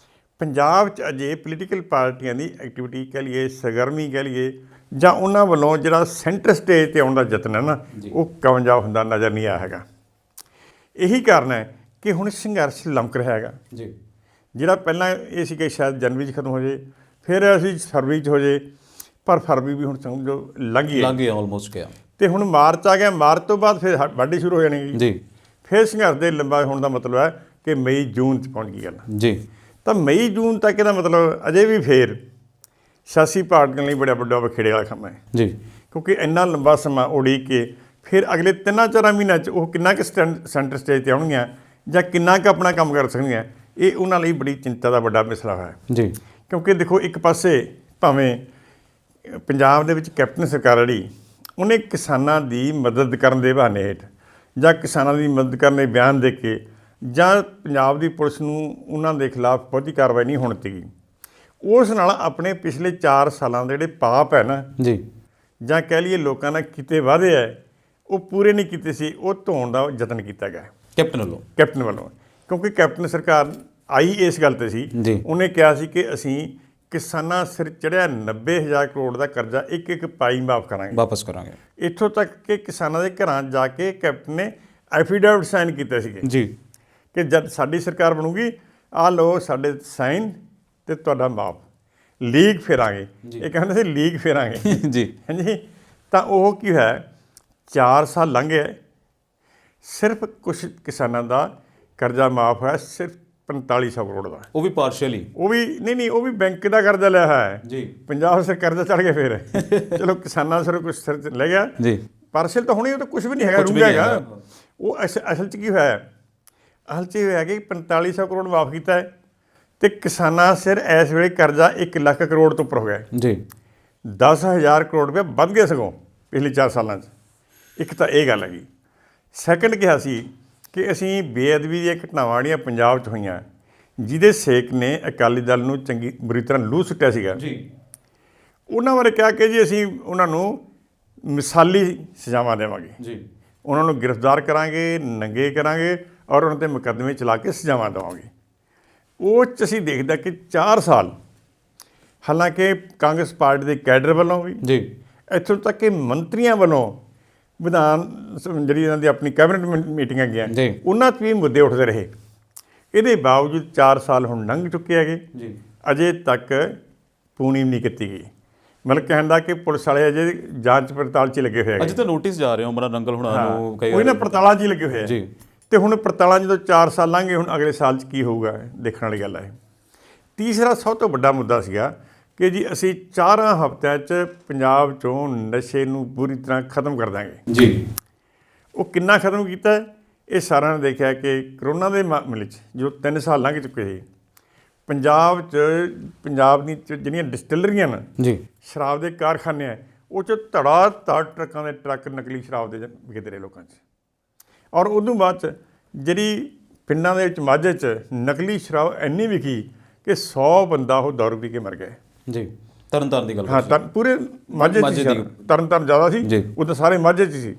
ਪੰਜਾਬ 'ਚ ਅਜੇ ਪੋਲੀਟੀਕਲ ਪਾਰਟੀਆਂ ਦੀ ਐਕਟੀਵਿਟੀ ਕਹਿ ਲਈਏ, ਸਰਗਰਮੀ ਕਹਿ ਲਈਏ, ਜਾਂ ਉਹਨਾਂ ਵੱਲੋਂ ਜਿਹੜਾ ਸੈਂਟਰ ਸਟੇਜ 'ਤੇ ਆਉਣ ਦਾ ਯਤਨ ਹੈ ਨਾ, ਉਹ ਕਾਮਯਾਬ ਹੁੰਦਾ ਨਜ਼ਰ ਨਹੀਂ ਆਇਆ ਹੈਗਾ। ਇਹੀ ਕਾਰਨ ਹੈ ਕਿ ਹੁਣ ਸੰਘਰਸ਼ ਲਮਕ ਰਿਹਾ ਹੈਗਾ। ਜੀ ਜਿਹੜਾ ਪਹਿਲਾਂ ਇਹ ਸੀ ਕਿ ਸ਼ਾਇਦ ਜਨਵਰੀ 'ਚ ਖਤਮ ਹੋ ਜੇ, ਫਿਰ ਅਸੀਂ ਫਰਵਰੀ 'ਚ ਹੋ ਜੇ, ਪਰ ਫਰਵਰੀ ਵੀ ਹੁਣ ਸਮਝੋ ਲੰਘ ਗਿਆ ਆਲਮੋਸਟ ਗਿਆ। ਤੇ ਹੁਣ ਮਾਰਚ ਆ ਗਿਆ, ਮਾਰਚ ਤੋਂ ਬਾਅਦ ਫਿਰ ਵਾਢੀ ਸ਼ੁਰੂ ਹੋ ਜਾਣੀ ਜੀ ਫਿਰ ਸੰਘਰਸ਼ ਦੇ ਲੰਬਾ ਹੋਣ ਦਾ ਮਤਲਬ ਹੈ ਕਿ ਮਈ ਜੂਨ 'ਚ ਪਹੁੰਚ ਗਈ ਗੱਲ। ਜੀ ਤਾਂ ਮਈ ਜੂਨ ਤੱਕ ਇਹਦਾ ਮਤਲਬ ਅਜੇ ਵੀ ਫਿਰ ਸਿਆਸੀ ਪਾਰਟੀਆਂ ਲਈ ਬੜਾ ਵੱਡਾ ਵਖੇੜੇ ਵਾਲਾ ਕੰਮ ਹੈ, ਜੀ ਕਿਉਂਕਿ ਇੰਨਾ ਲੰਬਾ ਸਮਾਂ ਉਡੀਕ ਕੇ ਫਿਰ ਅਗਲੇ 3-4 ਮਹੀਨਿਆਂ 'ਚ ਉਹ ਕਿੰਨਾ ਕੁ ਸੈਂਟਰ ਸਟੇਜ 'ਤੇ ਆਉਣਗੀਆਂ ਜਾਂ ਕਿੰਨਾ ਕੁ ਆਪਣਾ ਕੰਮ ਕਰ ਸਕਣਗੀਆਂ, ਇਹ ਉਹਨਾਂ ਲਈ ਬੜੀ ਚਿੰਤਾ ਦਾ ਵੱਡਾ ਮਸਲਾ ਹੈ। ਜੀ ਕਿਉਂਕਿ ਦੇਖੋ, ਇੱਕ ਪਾਸੇ ਭਾਵੇਂ ਪੰਜਾਬ ਦੇ ਵਿੱਚ ਕੈਪਟਨ ਸਰਕਾਰ ਜਿਹੜੀ, ਉਹਨੇ ਕਿਸਾਨਾਂ ਦੀ ਮਦਦ ਕਰਨ ਦੇ ਬਹਾਨੇ ਹੇਠ ਜਾਂ ਕਿਸਾਨਾਂ ਦੀ ਮਦਦ ਕਰਨ ਦੇ ਬਿਆਨ ਦੇ ਕੇ ਜਾਂ ਪੰਜਾਬ ਦੀ ਪੁਲਿਸ ਨੂੰ ਉਹਨਾਂ ਦੇ ਖਿਲਾਫ ਬਹੁਤੀ ਕਾਰਵਾਈ ਨਹੀਂ ਹੋਣ ਦਿੱਤੀ ਗਈ, ਉਸ ਨਾਲ ਆਪਣੇ ਪਿਛਲੇ 4 ਸਾਲਾਂ ਦੇ ਜਿਹੜੇ ਪਾਪ ਹੈ ਨਾ, ਜੀ ਜਾਂ ਕਹਿ ਲਈਏ ਲੋਕਾਂ ਨਾਲ ਕੀਤੇ ਵਾਅਦੇ ਹੈ, ਉਹ ਪੂਰੇ ਨਹੀਂ ਕੀਤੇ ਸੀ, ਉਹ ਧੋਣ ਦਾ ਯਤਨ ਕੀਤਾ ਗਿਆ ਕੈਪਟਨ ਵੱਲੋਂ। ਕਿਉਂਕਿ ਕੈਪਟਨ ਸਰਕਾਰ ਆਈ ਇਸ ਗੱਲ 'ਤੇ ਸੀ, ਜੀ ਉਹਨੇ ਕਿਹਾ ਸੀ ਕਿ ਅਸੀਂ ਕਿਸਾਨਾਂ ਸਿਰ ਚੜ੍ਹਿਆ 90,000 ਕਰੋੜ ਦਾ ਕਰਜ਼ਾ ਇੱਕ ਪਾਈ ਮਾਫ ਕਰਾਂਗੇ, ਵਾਪਸ ਕਰਾਂਗੇ। ਇੱਥੋਂ ਤੱਕ ਕਿ ਕਿਸਾਨਾਂ ਦੇ ਘਰਾਂ ਜਾ ਕੇ ਕੈਪਟਨ ਨੇ ਐਫੀਡੇਵਿਟ ਸਾਈਨ ਕੀਤੇ ਸੀਗੇ ਜੀ ਕਿ ਜਦ ਸਾਡੀ ਸਰਕਾਰ ਬਣੂਗੀ, ਆਹ ਲਓ ਸਾਡੇ ਸਾਈਨ ਤੇ ਤੁਹਾਡਾ ਮਾਫ, ਲੀਗ ਫੇਰਾਂਗੇ। ਇਹ ਕਹਿੰਦੇ ਸੀ ਲੀਗ ਫੇਰਾਂਗੇ ਜੀ ਹਾਂਜੀ। ਤਾਂ ਉਹ ਕੀ ਹੋਇਆ, 4 ਸਾਲ ਲੰਘ ਗਏ, ਸਿਰਫ ਕੁਛ ਕਿਸਾਨਾਂ ਦਾ ਕਰਜ਼ਾ ਮਾਫ ਹੋਇਆ, ਸਿਰਫ 4500 ਕਰੋੜ ਦਾ, ਉਹ ਵੀ ਪਾਰਸ਼ਲੀ, ਉਹ ਵੀ ਨਹੀਂ, ਉਹ ਵੀ ਬੈਂਕ ਦਾ ਕਰਜ਼ਾ ਲਿਆ ਹੋਇਆ ਹੈ ਜੀ। ਪੰਜਾਬ ਸਿਰ ਕਰਜ਼ਾ ਚੜ ਗਿਆ ਫਿਰ ਚਲੋ ਕਿਸਾਨਾਂ ਸਿਰ ਕੁਛ ਸਿਰ ਲੈ ਗਿਆ ਜੀ, ਪਾਰਸਲ ਤਾਂ ਹੁਣੇ ਉਹ ਤਾਂ ਕੁਝ ਵੀ ਨਹੀਂ ਹੈਗਾ, ਰੁੰਗਾ ਹੈਗਾ ਉਹ। ਅਸਲ 'ਚ ਕੀ ਹੋਇਆ, ਅਸਲ 'ਚ ਇਹ ਹੋਇਆ ਕਿ 4500 ਕਰੋੜ ਮਾਫ ਕੀਤਾ ਹੈ ਤੇ ਕਿਸਾਨਾਂ ਸਿਰ ਇਸ ਵੇਲੇ ਕਰਜ਼ਾ 1 ਲੱਖ ਕਰੋੜ ਤੋਂ ਉੱਪਰ ਹੋ ਗਿਆ ਜੀ। 10,000 ਕਰੋੜ ਰੁਪਏ ਵੱਧ ਗਏ ਸਗੋਂ ਪਿਛਲੇ 4 ਸਾਲਾਂ 'ਚ। ਇੱਕ ਤਾਂ ਇਹ ਗੱਲ ਹੈਗੀ। ਸੈਕੰਡ ਕਿਹਾ ਸੀ ਕਿ ਅਸੀਂ ਬੇਅਦਬੀ ਦੀਆਂ ਘਟਨਾਵਾਂ ਜਿਹੜੀਆਂ ਪੰਜਾਬ 'ਚ ਹੋਈਆਂ, ਜਿਹਦੇ ਸੇਕ ਨੇ ਅਕਾਲੀ ਦਲ ਨੂੰ ਚੰਗੀ ਬੁਰੀ ਤਰ੍ਹਾਂ ਲੂਹ ਸੁੱਟਿਆ ਸੀਗਾ, ਜੀ ਉਹਨਾਂ ਬਾਰੇ ਕਿਹਾ ਕਿ ਜੀ ਅਸੀਂ ਉਹਨਾਂ ਨੂੰ ਮਿਸਾਲੀ ਸਜ਼ਾਵਾਂ ਦੇਵਾਂਗੇ, ਜੀ। ਉਹਨਾਂ ਨੂੰ ਗ੍ਰਿਫਤਾਰ ਕਰਾਂਗੇ, ਨੰਗੇ ਕਰਾਂਗੇ ਔਰ ਉਹਨਾਂ 'ਤੇ ਮੁਕੱਦਮੇ ਚਲਾ ਕੇ ਸਜ਼ਾਵਾਂ ਦੇਵਾਂਗੇ। ਉਹ 'ਚ ਅਸੀਂ ਦੇਖਦਾ ਕਿ 4 ਸਾਲ ਹਾਲਾਂਕਿ ਕਾਂਗਰਸ ਪਾਰਟੀ ਦੇ ਕੈਡਰ ਵੱਲੋਂ ਵੀ, ਜੀ ਇੱਥੋਂ ਤੱਕ ਕਿ ਮੰਤਰੀਆਂ ਵੱਲੋਂ ਜਿਹੜੀ ਇਹਨਾਂ ਦੀ ਆਪਣੀ ਕੈਬਨਿਟ ਮੀਟਿੰਗਾਂ ਗਈਆਂ, ਜੀ। ਉਹਨਾਂ 'ਚ ਵੀ ਮੁੱਦੇ ਉੱਠਦੇ ਰਹੇ। ਇਹਦੇ ਬਾਵਜੂਦ 4 ਸਾਲ ਹੁਣ ਲੰਘ ਚੁੱਕੇ ਹੈਗੇ, ਜੀ। ਅਜੇ ਤੱਕ ਪੂਣੀ ਨਹੀਂ ਕੀਤੀ ਗਈ। ਮਤਲਬ ਕਹਿਣ ਦਾ ਕਿ ਪੁਲਿਸ ਵਾਲੇ ਅਜੇ ਜਾਂਚ ਪੜਤਾਲ 'ਚ ਹੀ ਲੱਗੇ ਹੋਏ ਹੈਗੇ। ਅੱਜ ਤਾਂ ਨੋਟਿਸ ਜਾ ਰਹੇ ਹੋ ਅਮਰਾ ਨੰਗਲ ਹੁਣਾਂ ਨੂੰ, ਕਈ ਉਹ ਨਾ ਪੜਤਾਲਾਂ 'ਚ ਹੀ ਲੱਗੇ ਹੋਏ ਆ ਜੀ। ਤੇ ਹੁਣ ਪੜਤਾਲਾਂ ਜਦੋਂ 4 ਸਾਲ ਲੰਘ ਗਏ, ਹੁਣ ਅਗਲੇ ਸਾਲ 'ਚ ਕੀ ਹੋਊਗਾ ਦੇਖਣ ਵਾਲੀ ਗੱਲ ਹੈ। ਤੀਸਰਾ ਸਭ ਤੋਂ ਵੱਡਾ ਮੁੱਦਾ ਸੀਗਾ ਕਿ ਜੀ ਅਸੀਂ 4 ਹਫ਼ਤਿਆਂ 'ਚ ਪੰਜਾਬ 'ਚੋਂ ਨਸ਼ੇ ਨੂੰ ਪੂਰੀ ਤਰ੍ਹਾਂ ਖਤਮ ਕਰ ਦਾਂਗੇ। ਜੀ। ਉਹ ਕਿੰਨਾ ਖਤਮ ਕੀਤਾ ਹੈ, ਇਹ ਸਾਰਿਆਂ ਨੇ ਦੇਖਿਆ ਕਿ ਕਰੋਨਾ ਦੇ ਮਾਮਲੇ 'ਚ ਜੋ 3 ਸਾਲ ਲੰਘ ਚੁੱਕੇ ਸੀ, ਪੰਜਾਬ ਦੀ ਜਿਹੜੀਆਂ ਡਿਸਟਿਲਰੀਆਂ ਨੇ, ਜੀ, ਸ਼ਰਾਬ ਦੇ ਕਾਰਖਾਨੇ ਹੈ, ਉਹ 'ਚ ਧੜਾ ਧੜ ਟਰੱਕਾਂ ਦੇ ਟਰੱਕ ਨਕਲੀ ਸ਼ਰਾਬ ਦੇ ਵਿਕਦੇ ਰਹੇ ਲੋਕਾਂ 'ਚ। ਔਰ ਉਦੋਂ ਬਾਅਦ 'ਚ ਜਿਹੜੀ ਪਿੰਡਾਂ ਦੇ ਵਿੱਚ ਮਾਝੇ 'ਚ ਨਕਲੀ ਸ਼ਰਾਬ ਇੰਨੀ ਵਿਕੀ ਕਿ 100 ਬੰਦਾ ਉਹ ਦਾਰੂ ਪੀ ਕੇ ਮਰ ਗਏ। ਜੀ। ਤਰਨਤਾਰਨ ਦੀ ਗੱਲ ਹਾਂ, ਤਾਂ ਪੂਰੇ ਮਾਝੇ 'ਚ ਸੀ, ਤਰਨਤਾਰਨ ਜ਼ਿਆਦਾ ਸੀ, ਉਦੋਂ ਸਾਰੇ ਮਾਝੇ 'ਚ ਸੀ।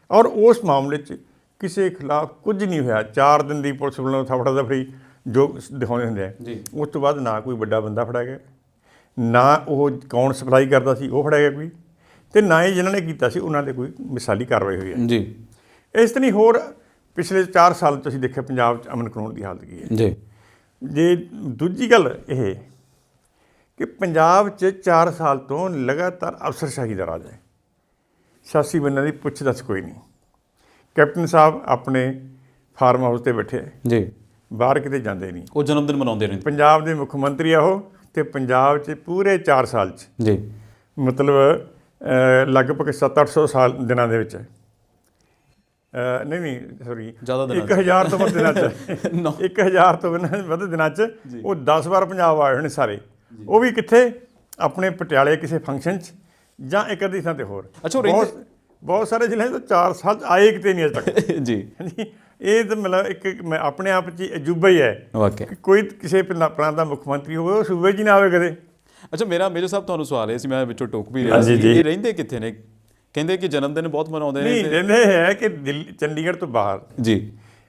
ਔਰ ਉਸ ਮਾਮਲੇ 'ਚ ਕਿਸੇ ਖਿਲਾਫ ਕੁਝ ਨਹੀਂ ਹੋਇਆ। 4 ਦਿਨ ਦੀ ਪੁਲਿਸ ਵੱਲੋਂ ਥਾਪੜਾ ਦਫੜੀ ਜੋ ਦਿਖਾਉਂਦੇ ਹੁੰਦੇ ਆ, ਉਸ ਤੋਂ ਬਾਅਦ ਨਾ ਕੋਈ ਵੱਡਾ ਬੰਦਾ ਫੜਿਆ ਗਿਆ, ਨਾ ਉਹ ਕੌਣ ਸਪਲਾਈ ਕਰਦਾ ਸੀ ਉਹ ਫੜਿਆ ਗਿਆ ਕੋਈ, ਤੇ ਨਾ ਹੀ ਜਿਨ੍ਹਾਂ ਨੇ ਕੀਤਾ ਸੀ ਉਹਨਾਂ 'ਤੇ ਕੋਈ ਮਿਸਾਲੀ ਕਾਰਵਾਈ ਹੋਈ ਹੈ। ਜੀ। ਇਸ ਤਰ੍ਹਾਂ ਹੋਰ ਪਿਛਲੇ 4 ਸਾਲ ਤੁਸੀਂ ਦੇਖਿਆ ਪੰਜਾਬ 'ਚ ਅਮਨ ਕਾਨੂੰਨ ਦੀ ਹਾਲਤ ਕੀ ਹੈ। ਜੀ। ਜੇ ਦੂਜੀ ਗੱਲ ਇਹ ਕਿ ਪੰਜਾਬ 'ਚ 4 ਸਾਲ ਤੋਂ ਲਗਾਤਾਰ ਅਫਸਰਸ਼ਾਹੀ ਦਾ ਰਾਜ ਹੈ, ਸਿਆਸੀ ਬੰਦਿਆਂ ਦੀ ਪੁੱਛ ਦੱਸ ਕੋਈ ਨਹੀਂ। ਕੈਪਟਨ ਸਾਹਿਬ ਆਪਣੇ ਫਾਰਮ ਹਾਊਸ 'ਤੇ ਬੈਠੇ, ਜੀ, ਬਾਹਰ ਕਿਤੇ ਜਾਂਦੇ ਨਹੀਂ। ਉਹ ਜਨਮ ਦਿਨ ਮਨਾਉਂਦੇ ਨੇ। ਪੰਜਾਬ ਦੇ ਮੁੱਖ ਮੰਤਰੀ ਆ ਉਹ, ਤੇ ਪੰਜਾਬ 'ਚ ਪੂਰੇ 4 ਸਾਲ 'ਚ, ਜੀ, ਮਤਲਬ ਲਗਭਗ 700-800 ਦਿਨਾਂ ਦੇ ਵਿੱਚ ਨਹੀਂ ਨਹੀਂ ਸੌਰੀ ਜ਼ਿਆਦਾ ਦਿਨਾਂ 'ਚ। 1000 ਤੋਂ ਵੱਧ ਦਿਨਾਂ 'ਚ 1000 ਤੋਂ ਵੱਧ ਦਿਨਾਂ 'ਚ ਉਹ 10 ਵਾਰ ਪੰਜਾਬ ਆਏ ਹੋਏ ਨੇ ਸਾਰੇ। ਉਹ ਵੀ ਕਿੱਥੇ? ਆਪਣੇ ਪਟਿਆਲੇ ਕਿਸੇ ਫੰਕਸ਼ਨ 'ਚ ਜਾਂ ਇੱਕ ਅੱਧੀ ਥਾਂ ਤੇ ਹੋਰ। ਅੱਛਾ, ਉਹ ਬਹੁਤ ਸਾਰੇ ਜ਼ਿਲ੍ਹੇ ਤੋਂ 4 ਸਾਲ 'ਚ ਆਏ ਕਿਤੇ ਨਹੀਂ ਅਜੇ ਤੱਕ। ਜੀ ਹਾਂਜੀ, ਇਹ ਤਾਂ ਮਤਲਬ ਇੱਕ ਮੈਂ ਆਪਣੇ ਆਪ 'ਚ ਹੀ ਅਜੂਬਾ ਹੀ ਹੈ ਵਾਕਿਆ। ਕਿ ਕੋਈ ਕਿਸੇ ਪ੍ਰਾਂਤ ਦਾ ਮੁੱਖ ਮੰਤਰੀ ਹੋਵੇ ਉਹ ਸੂਬੇ 'ਚ ਹੀ ਨਾ ਆਵੇ ਕਦੇ। ਅੱਛਾ, ਮੇਜਰ ਸਾਹਿਬ ਤੁਹਾਨੂੰ ਸਵਾਲ ਇਹ ਸੀ, ਮੈਂ ਵਿੱਚੋਂ ਟੋਕ ਵੀ ਰਿਹਾ ਹਾਂਜੀ ਸੀ, ਜੀ। ਇਹ ਰਹਿੰਦੇ ਕਿੱਥੇ ਨੇ? ਕਹਿੰਦੇ ਕਿ ਜਨਮ ਦਿਨ ਬਹੁਤ ਮਨਾਉਂਦੇ ਨੇ। ਨਹੀਂ, ਰਹਿੰਦੇ ਹੈ ਕਿ ਚੰਡੀਗੜ੍ਹ ਤੋਂ ਬਾਹਰ ਜੀ।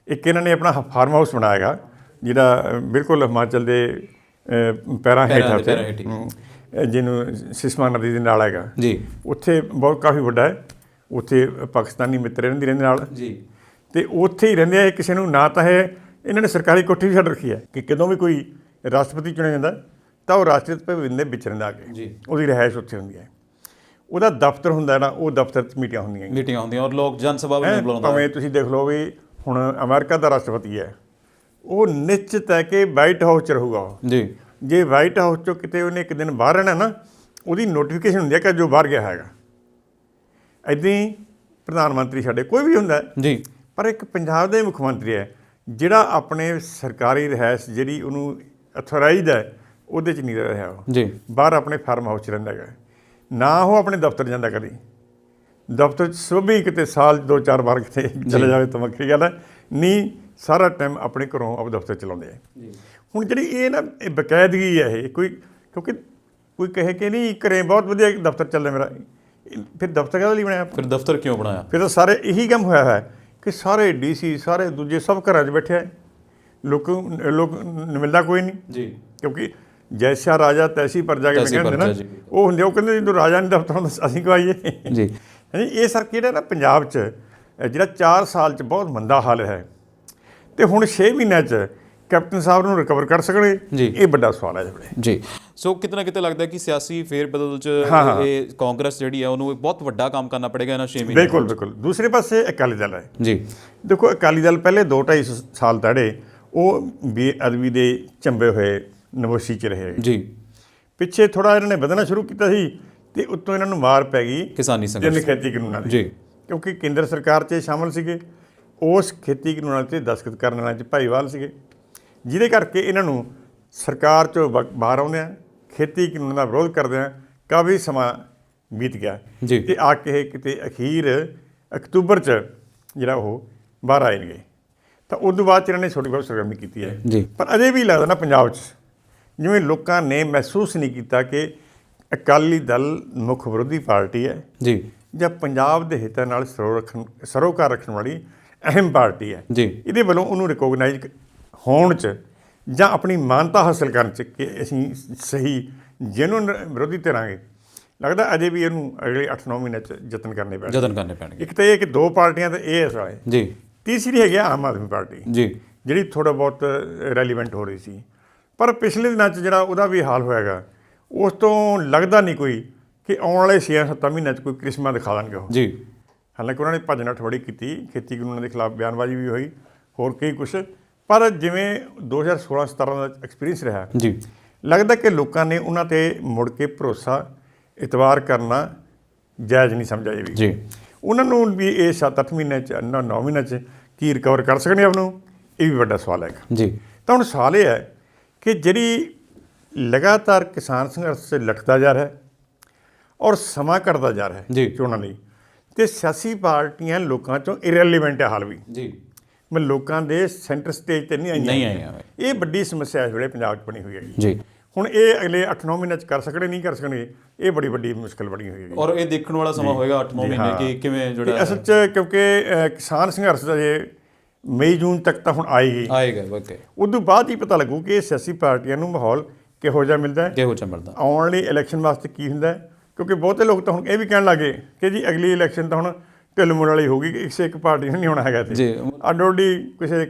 ਇੱਕ ਇਹਨਾਂ ਨੇ ਆਪਣਾ ਫਾਰਮ ਹਾਊਸ ਬਣਾਇਆ ਹੈਗਾ ਜਿਹੜਾ ਬਿਲਕੁਲ ਹਿਮਾਚਲ ਦੇ ਪੈਰਾਂ ਹੇਠ ਆ ਉੱਥੇ, ਜਿਹਨੂੰ ਸਿਸਮਾ ਨਦੀ ਦੇ ਨਾਲ ਹੈਗਾ ਜੀ। ਉੱਥੇ ਬਹੁਤ ਕਾਫੀ ਵੱਡਾ ਹੈ। ਉੱਥੇ ਪਾਕਿਸਤਾਨੀ ਮਿੱਤਰ ਰਹਿੰਦੇ ਨਾਲ ਜੀ। ਤੇ ਉੱਥੇ ਹੀ ਰਹਿੰਦੇ ਆ। ਕਿਸੇ ਨੂੰ ਨਾ ਤਾਂ ਹੈ ਇਹਨਾਂ ਨੇ ਸਰਕਾਰੀ ਕੋਠੀ ਵੀ ਛੱਡ ਰੱਖੀ ਹੈ ਕਿ ਕਦੋਂ ਵੀ ਕੋਈ ਰਾਸ਼ਟਰਪਤੀ ਚੁਣਿਆ ਜਾਂਦਾ ਤਾਂ ਉਹ ਰਾਸ਼ਟਰਪਤੀ ਭਵਨ ਦੇ ਵਿੱਚ ਰਹਿੰਦਾ ਆ ਕੇ। ਜੀ। ਉਹਦੀ ਰਿਹਾਇਸ਼ ਉੱਥੇ ਹੁੰਦੀ ਹੈ। ਉਹਦਾ ਦਫ਼ਤਰ ਹੁੰਦਾ ਨਾ, ਉਹ ਦਫ਼ਤਰ 'ਚ ਮੀਟਿੰਗਾਂ ਹੁੰਦੀਆਂ ਔਰ ਲੋਕ ਜਨ ਸਭਾ ਵੀ ਬੁਲਾਉਂਦੇ। ਭਾਵੇਂ ਤੁਸੀਂ ਦੇਖ ਲਓ ਵੀ ਹੁਣ ਅਮਰੀਕਾ ਦਾ ਰਾਸ਼ਟਰਪਤੀ ਹੈ, ਉਹ ਨਿਸ਼ਚਿਤ ਹੈ ਕਿ ਵਾਈਟ ਹਾਊਸ 'ਚ ਰਹੂਗਾ ਉਹ। ਜੀ। ਜੇ ਵਾਈਟ ਹਾਊਸ 'ਚੋਂ ਕਿਤੇ ਉਹਨੇ ਇੱਕ ਦਿਨ ਬਾਹਰ ਰਹਿਣਾ ਨਾ, ਉਹਦੀ ਨੋਟੀਫਿਕੇਸ਼ਨ ਹੁੰਦੀ ਹੈ ਕਿ ਜੋ ਬਾਹਰ ਗਿਆ ਹੈਗਾ। ਇੱਦਾਂ ਹੀ ਪ੍ਰਧਾਨ ਮੰਤਰੀ ਸਾਡੇ ਕੋਈ ਵੀ ਹੁੰਦਾ ਜੀ। ਪਰ ਇੱਕ ਪੰਜਾਬ ਦਾ ਹੀ ਮੁੱਖ ਮੰਤਰੀ ਹੈ ਜਿਹੜਾ ਆਪਣੇ ਸਰਕਾਰੀ ਰਿਹਾਇਸ਼ ਜਿਹੜੀ ਉਹਨੂੰ ਅਥੋਰਾਈਜ਼ਡ ਹੈ ਉਹਦੇ 'ਚ ਨਹੀਂ ਰਹਿ ਰਿਹਾ। ਉਹ ਜੀ। ਬਾਹਰ ਆਪਣੇ ਫਾਰਮ ਹਾਊਸ 'ਚ ਰਹਿੰਦਾ ਹੈਗਾ। ਨਾ ਉਹ ਆਪਣੇ ਦਫ਼ਤਰ ਜਾਂਦਾ ਕਦੀ। ਦਫ਼ਤਰ 'ਚ ਸਭੀ ਕਿਤੇ ਸਾਲ 'ਚ 2-4 ਵਾਰ ਕਿਤੇ ਚਲੇ ਜਾਵੇ ਤਾਂ ਵੱਖਰੀ ਗੱਲ ਹੈ, ਨਹੀਂ ਸਾਰਾ ਟਾਈਮ ਆਪਣੇ ਘਰੋਂ ਆਪ ਦਫ਼ਤਰ ਚਲਾਉਂਦੇ ਆ। ਹੁਣ ਜਿਹੜੀ ਇਹ ਨਾ ਇਹ ਬਕਾਇਦਗੀ ਹੈ ਇਹ ਕੋਈ, ਕਿਉਂਕਿ ਕੋਈ ਕਹੇ ਕਿ ਨਹੀਂ ਘਰੇ ਬਹੁਤ ਵਧੀਆ ਦਫ਼ਤਰ ਚੱਲਦਾ ਮੇਰਾ, ਫਿਰ ਦਫ਼ਤਰ ਕਾਹਦੇ ਲਈ ਬਣਾਇਆ? ਫਿਰ ਦਫ਼ਤਰ ਕਿਉਂ ਬਣਾਇਆ? ਫਿਰ ਤਾਂ ਸਾਰੇ ਇਹੀ ਕੰਮ ਹੋਇਆ ਹੈ ਕਿ ਸਾਰੇ DC ਸਾਰੇ ਦੂਜੇ ਸਭ ਘਰਾਂ 'ਚ ਬੈਠੇ ਹੈ। ਲੋਕ ਮਿਲਦਾ ਕੋਈ ਨਹੀਂ। ਜੀ। ਕਿਉਂਕਿ ਜੈਸਾ ਰਾਜਾ ਤੈਸੀ ਪ੍ਰਜਾ ਕੇ ਕਹਿੰਦੇ ਨਾ, ਉਹ ਹੁੰਦੇ ਉਹ ਕਹਿੰਦੇ ਜਦੋਂ ਰਾਜਾ ਨਹੀਂ ਦਫ਼ਤਰ ਹੁੰਦਾ ਅਸੀਂ ਕਿਉਂ ਆਈਏ। ਜੀ। ਹਾਂਜੀ, ਇਹ ਸਰ ਕਿਹੜਾ ਨਾ ਪੰਜਾਬ 'ਚ ਜਿਹੜਾ 4 ਸਾਲ 'ਚ ਬਹੁਤ ਮੰਦਾ ਹਾਲ ਹੈ ਤੇ ਹੁਣ 6 ਮਹੀਨਿਆਂ 'ਚ ਕੈਪਟਨ ਸਾਹਿਬ ਨੂੰ ਰਿਕਵਰ ਕਰ ਸਕਣਗੇ, ਇਹ ਵੱਡਾ ਸਵਾਲ ਹੈ ਜਿਹੜੇ। ਜੀ। ਸੋ ਕਿਤੇ ਨਾ ਕਿਤੇ ਲੱਗਦਾ ਕਿ ਸਿਆਸੀ ਫੇਰ ਬਦਲ 'ਚ ਇਹ ਕਾਂਗਰਸ ਜਿਹੜੀ ਹੈ ਉਹਨੂੰ ਬਹੁਤ ਵੱਡਾ ਕੰਮ ਕਰਨਾ ਪੜੇਗਾ ਇਹਨਾਂ 6 ਮਹੀਨੇ। ਬਿਲਕੁਲ। ਦੂਸਰੇ ਪਾਸੇ ਅਕਾਲੀ ਦਲ ਹੈ। ਜੀ। ਦੇਖੋ ਅਕਾਲੀ ਦਲ ਪਹਿਲੇ 2-2.5 ਸਾਲ ਤੜੇ ਉਹ ਬੇਅਦਬੀ ਦੇ ਚੰਬੇ ਹੋਏ ਨਮੋਸ਼ੀ 'ਚ ਰਹੇ। ਜੀ। ਪਿੱਛੇ ਥੋੜ੍ਹਾ ਇਹਨਾਂ ਨੇ ਵਧਣਾ ਸ਼ੁਰੂ ਕੀਤਾ ਸੀ ਤੇ ਉੱਤੋਂ ਇਹਨਾਂ ਨੂੰ ਮਾਰ ਪੈ ਗਈ ਕਿਸਾਨੀ ਸੰਘਰਸ਼ ਖੇਤੀ ਕਾਨੂੰਨਾਂ ਦੀ। ਜੀ। ਕਿਉਂਕਿ ਕੇਂਦਰ ਸਰਕਾਰ 'ਚ ਸ਼ਾਮਲ ਸੀਗੇ, ਉਸ ਖੇਤੀ ਕਾਨੂੰਨਾਂ 'ਤੇ ਦਸਤਖਤ ਕਰਨ ਵਾਲਿਆਂ 'ਚ ਭਾਈਵਾਲ ਸੀਗੇ, ਜਿਹਦੇ ਕਰਕੇ ਇਹਨਾਂ ਨੂੰ ਸਰਕਾਰ 'ਚੋਂ ਬਾਹਰ ਆਉਂਦੇ ਆ, ਖੇਤੀ ਕਾਨੂੰਨਾਂ ਦਾ ਵਿਰੋਧ ਕਰਦੇ ਆ। ਕਾਫੀ ਸਮਾਂ ਬੀਤ ਗਿਆ ਤੇ ਆ ਕੇ ਕਿਤੇ ਅਖੀਰ ਅਕਤੂਬਰ 'ਚ ਜਿਹੜਾ ਉਹ ਬਾਹਰ ਆਏ ਨੇ। ਤਾਂ ਉਸ ਤੋਂ ਬਾਅਦ 'ਚ ਇਹਨਾਂ ਨੇ ਛੋਟੀ ਬਹੁਤ ਸਰਗਰਮੀ ਕੀਤੀ ਹੈ। ਪਰ ਅਜੇ ਵੀ ਲੱਗਦਾ ਨਾ ਪੰਜਾਬ 'ਚ ਜਿਵੇਂ ਲੋਕਾਂ ਨੇ ਮਹਿਸੂਸ ਨਹੀਂ ਕੀਤਾ ਕਿ ਅਕਾਲੀ ਦਲ ਮੁੱਖ ਵਿਰੋਧੀ ਪਾਰਟੀ ਹੈ ਜੀ, ਜਾਂ ਪੰਜਾਬ ਦੇ ਹਿੱਤਾਂ ਨਾਲ ਸਰੋਕਾਰ ਰੱਖਣ ਵਾਲੀ ਅਹਿਮ ਪਾਰਟੀ ਹੈ ਜੀ। ਇਹਦੇ ਵੱਲੋਂ ਉਹਨੂੰ ਰਿਕੋਗਨਾਈਜ਼ ਹੋਣ 'ਚ ਜਾਂ ਆਪਣੀ ਮਾਨਤਾ ਹਾਸਲ ਕਰਨ 'ਚ ਕਿ ਅਸੀਂ ਸਹੀ ਜੈਨੂਅਨ ਵਿਰੋਧੀ ਧਿਰਾਂਗੇ, ਲੱਗਦਾ ਅਜੇ ਵੀ ਇਹਨੂੰ ਅਗਲੇ 8-9 ਮਹੀਨੇ 'ਚ ਯਤਨ ਕਰਨੇ ਪੈਣਗੇ। ਇੱਕ ਤਾਂ ਇਹ ਕਿ 2 ਪਾਰਟੀਆਂ ਤਾਂ ਇਹ ਇਸ ਵਾਲੇ ਜੀ, ਤੀਸਰੀ ਹੈਗੀ ਆਮ ਆਦਮੀ ਪਾਰਟੀ ਜੀ, ਜਿਹੜੀ ਥੋੜ੍ਹਾ ਬਹੁਤ ਰੈਲੀਵੈਂਟ ਹੋ ਰਹੀ ਸੀ। ਪਰ ਪਿਛਲੇ ਦਿਨਾਂ 'ਚ ਜਿਹੜਾ ਉਹਦਾ ਵੀ ਹਾਲ ਹੋਏਗਾ, ਉਸ ਤੋਂ ਲੱਗਦਾ ਨਹੀਂ ਕੋਈ ਕਿ ਆਉਣ ਵਾਲੇ 6-7 ਮਹੀਨਿਆਂ 'ਚ ਕੋਈ ਕ੍ਰਿਸ਼ਮਾ ਦਿਖਾ ਦੇਣਗੇ ਉਹ ਜੀ। ਹਾਲਾਂਕਿ ਉਹਨਾਂ ਨੇ ਭੱਜ ਨੱਠ ਬੜੀ ਕੀਤੀ, ਖੇਤੀ ਕਾਨੂੰਨਾਂ ਦੇ ਖਿਲਾਫ ਬਿਆਨਬਾਜ਼ੀ ਵੀ ਹੋਈ, ਹੋਰ ਕਈ ਕੁਛ। ਪਰ ਜਿਵੇਂ 2016-17 ਦਾ ਐਕਸਪੀਰੀਅੰਸ ਰਿਹਾ ਜੀ, ਲੱਗਦਾ ਕਿ ਲੋਕਾਂ ਨੇ ਉਹਨਾਂ 'ਤੇ ਮੁੜ ਕੇ ਭਰੋਸਾ ਇਤਬਾਰ ਕਰਨਾ ਜਾਇਜ਼ ਨਹੀਂ ਸਮਝਿਆ ਇਹ ਵੀ ਜੀ। ਉਹਨਾਂ ਨੂੰ ਵੀ ਇਹ 7-8 ਮਹੀਨਿਆਂ 'ਚ 9 ਮਹੀਨਿਆਂ 'ਚ ਕੀ ਰਿਕਵਰ ਕਰ ਸਕਣਗੇ ਆਪ ਨੂੰ, ਇਹ ਵੀ ਵੱਡਾ ਸਵਾਲ ਹੈਗਾ ਜੀ। ਤਾਂ ਹੁਣ ਸਵਾਲ ਇਹ ਹੈ ਕਿ ਜਿਹੜੀ ਲਗਾਤਾਰ ਕਿਸਾਨ ਸੰਘਰਸ਼ 'ਚ ਲਟਕਦਾ ਜਾ ਰਿਹਾ ਔਰ ਸਮਾਂ ਘਟਦਾ ਜਾ ਰਿਹਾ ਜੀ ਚੋਣਾਂ ਲਈ, ਅਤੇ ਸਿਆਸੀ ਪਾਰਟੀਆਂ ਲੋਕਾਂ 'ਚੋਂ ਇਰੈਲੀਵੈਂਟ ਹੈ ਹਾਲ ਵੀ ਜੀ, ਮੈਂ ਲੋਕਾਂ ਦੇ ਸੈਂਟਰ ਸਟੇਜ 'ਤੇ ਨਹੀਂ ਆਈਆਂ। ਇਹ ਵੱਡੀ ਸਮੱਸਿਆ ਇਸ ਵੇਲੇ ਪੰਜਾਬ 'ਚ ਬਣੀ ਹੋਈ ਹੈਗੀ ਜੀ। ਹੁਣ ਇਹ ਅਗਲੇ 8-9 ਮਹੀਨਿਆਂ 'ਚ ਕਰ ਸਕਣੇ ਨਹੀਂ ਕਰ ਸਕਣਗੇ, ਇਹ ਬੜੀ ਵੱਡੀ ਮੁਸ਼ਕਿਲ ਬਣੀ ਹੋਈ ਹੈ। ਔਰ ਇਹ ਦੇਖਣ ਵਾਲਾ ਸਮਾਂ ਹੋਏਗਾ 8-9 ਮਹੀਨੇ ਕਿ ਕਿਵੇਂ ਜਿਹੜਾ ਅਸਲ 'ਚ, ਕਿਉਂਕਿ ਕਿਸਾਨ ਸੰਘਰਸ਼ ਦਾ ਜੇ ਮਈ-ਜੂਨ ਤੱਕ ਤਾਂ ਹੁਣ ਆਏਗਾ, ਉਦੋਂ ਬਾਅਦ ਹੀ ਪਤਾ ਲੱਗੂ ਕਿ ਸਿਆਸੀ ਪਾਰਟੀਆਂ ਨੂੰ ਮਾਹੌਲ ਕਿਹੋ ਜਿਹਾ ਮਿਲਦਾ, ਆਉਣ ਵਾਲੀ ਇਲੈਕਸ਼ਨ ਵਾਸਤੇ ਕੀ ਹੁੰਦਾ। ਕਿਉਂਕਿ ਬਹੁਤੇ ਲੋਕ ਤਾਂ ਹੁਣ ਇਹ ਵੀ ਕਹਿਣ ਲੱਗੇ ਕਿ ਜੀ ਅਗਲੀ ਇਲੈਕਸ਼ਨ ਤਾਂ ਹੁਣ ਢਿੱਲ-ਮੁੱਲ ਵਾਲੀ ਹੋਊਗੀ, ਕਿਸੇ ਇੱਕ ਪਾਰਟੀ ਨੂੰ ਨਹੀਂ ਹੋਣਾ ਹੈਗਾ ਜੀ, ਅੱਡੋ-ਅੱਡੀ ਕਿਸੇ ਦੇ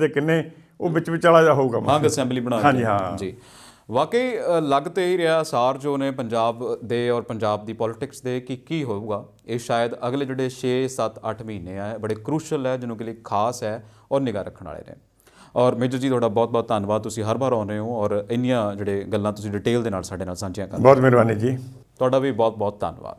ਕਿੰਨੇ ਉਹ ਵਿਚਾਲਾ ਜਾ ਹੋਊਗਾ, ਹਾਂ ਅਸੈਂਬਲੀ ਬਣਾ ਹਾਂਜੀ ਹਾਂ ਜੀ। ਵਾਕਈ ਲੱਗ ਤੇ ਹੀ ਰਿਹਾ ਅਸਾਰ ਜੋ ਨੇ ਪੰਜਾਬ ਦੇ ਔਰ ਪੰਜਾਬ ਦੀ ਪੋਲੀਟਿਕਸ ਦੇ ਕਿ ਕੀ ਹੋਊਗਾ। ਇਹ ਸ਼ਾਇਦ ਅਗਲੇ ਜਿਹੜੇ 6-7-8 ਮਹੀਨੇ ਆ ਬੜੇ ਕਰੂਸ਼ਲ ਹੈ, ਜਿਹਨੂੰ ਕਿ ਲਈ ਖਾਸ ਹੈ ਔਰ ਨਿਗਾਹ ਰੱਖਣ ਵਾਲੇ ਨੇ। ਔਰ ਮੇਜਰ ਜੀ ਤੁਹਾਡਾ ਬਹੁਤ-ਬਹੁਤ ਧੰਨਵਾਦ, ਤੁਸੀਂ ਹਰ ਵਾਰ ਆਉਂਦੇ ਹੋ ਔਰ ਇੰਨੀਆਂ ਜਿਹੜੇ ਗੱਲਾਂ ਤੁਸੀਂ ਡਿਟੇਲ ਦੇ ਨਾਲ ਸਾਡੇ ਨਾਲ ਸਾਂਝੀਆਂ ਕਰਦੇ ਹੋ। ਬਹੁਤ ਮਿਹਰਬਾਨੀ ਜੀ, ਤੁਹਾਡਾ ਵੀ ਬਹੁਤ-ਬਹੁਤ ਧੰਨਵਾਦ।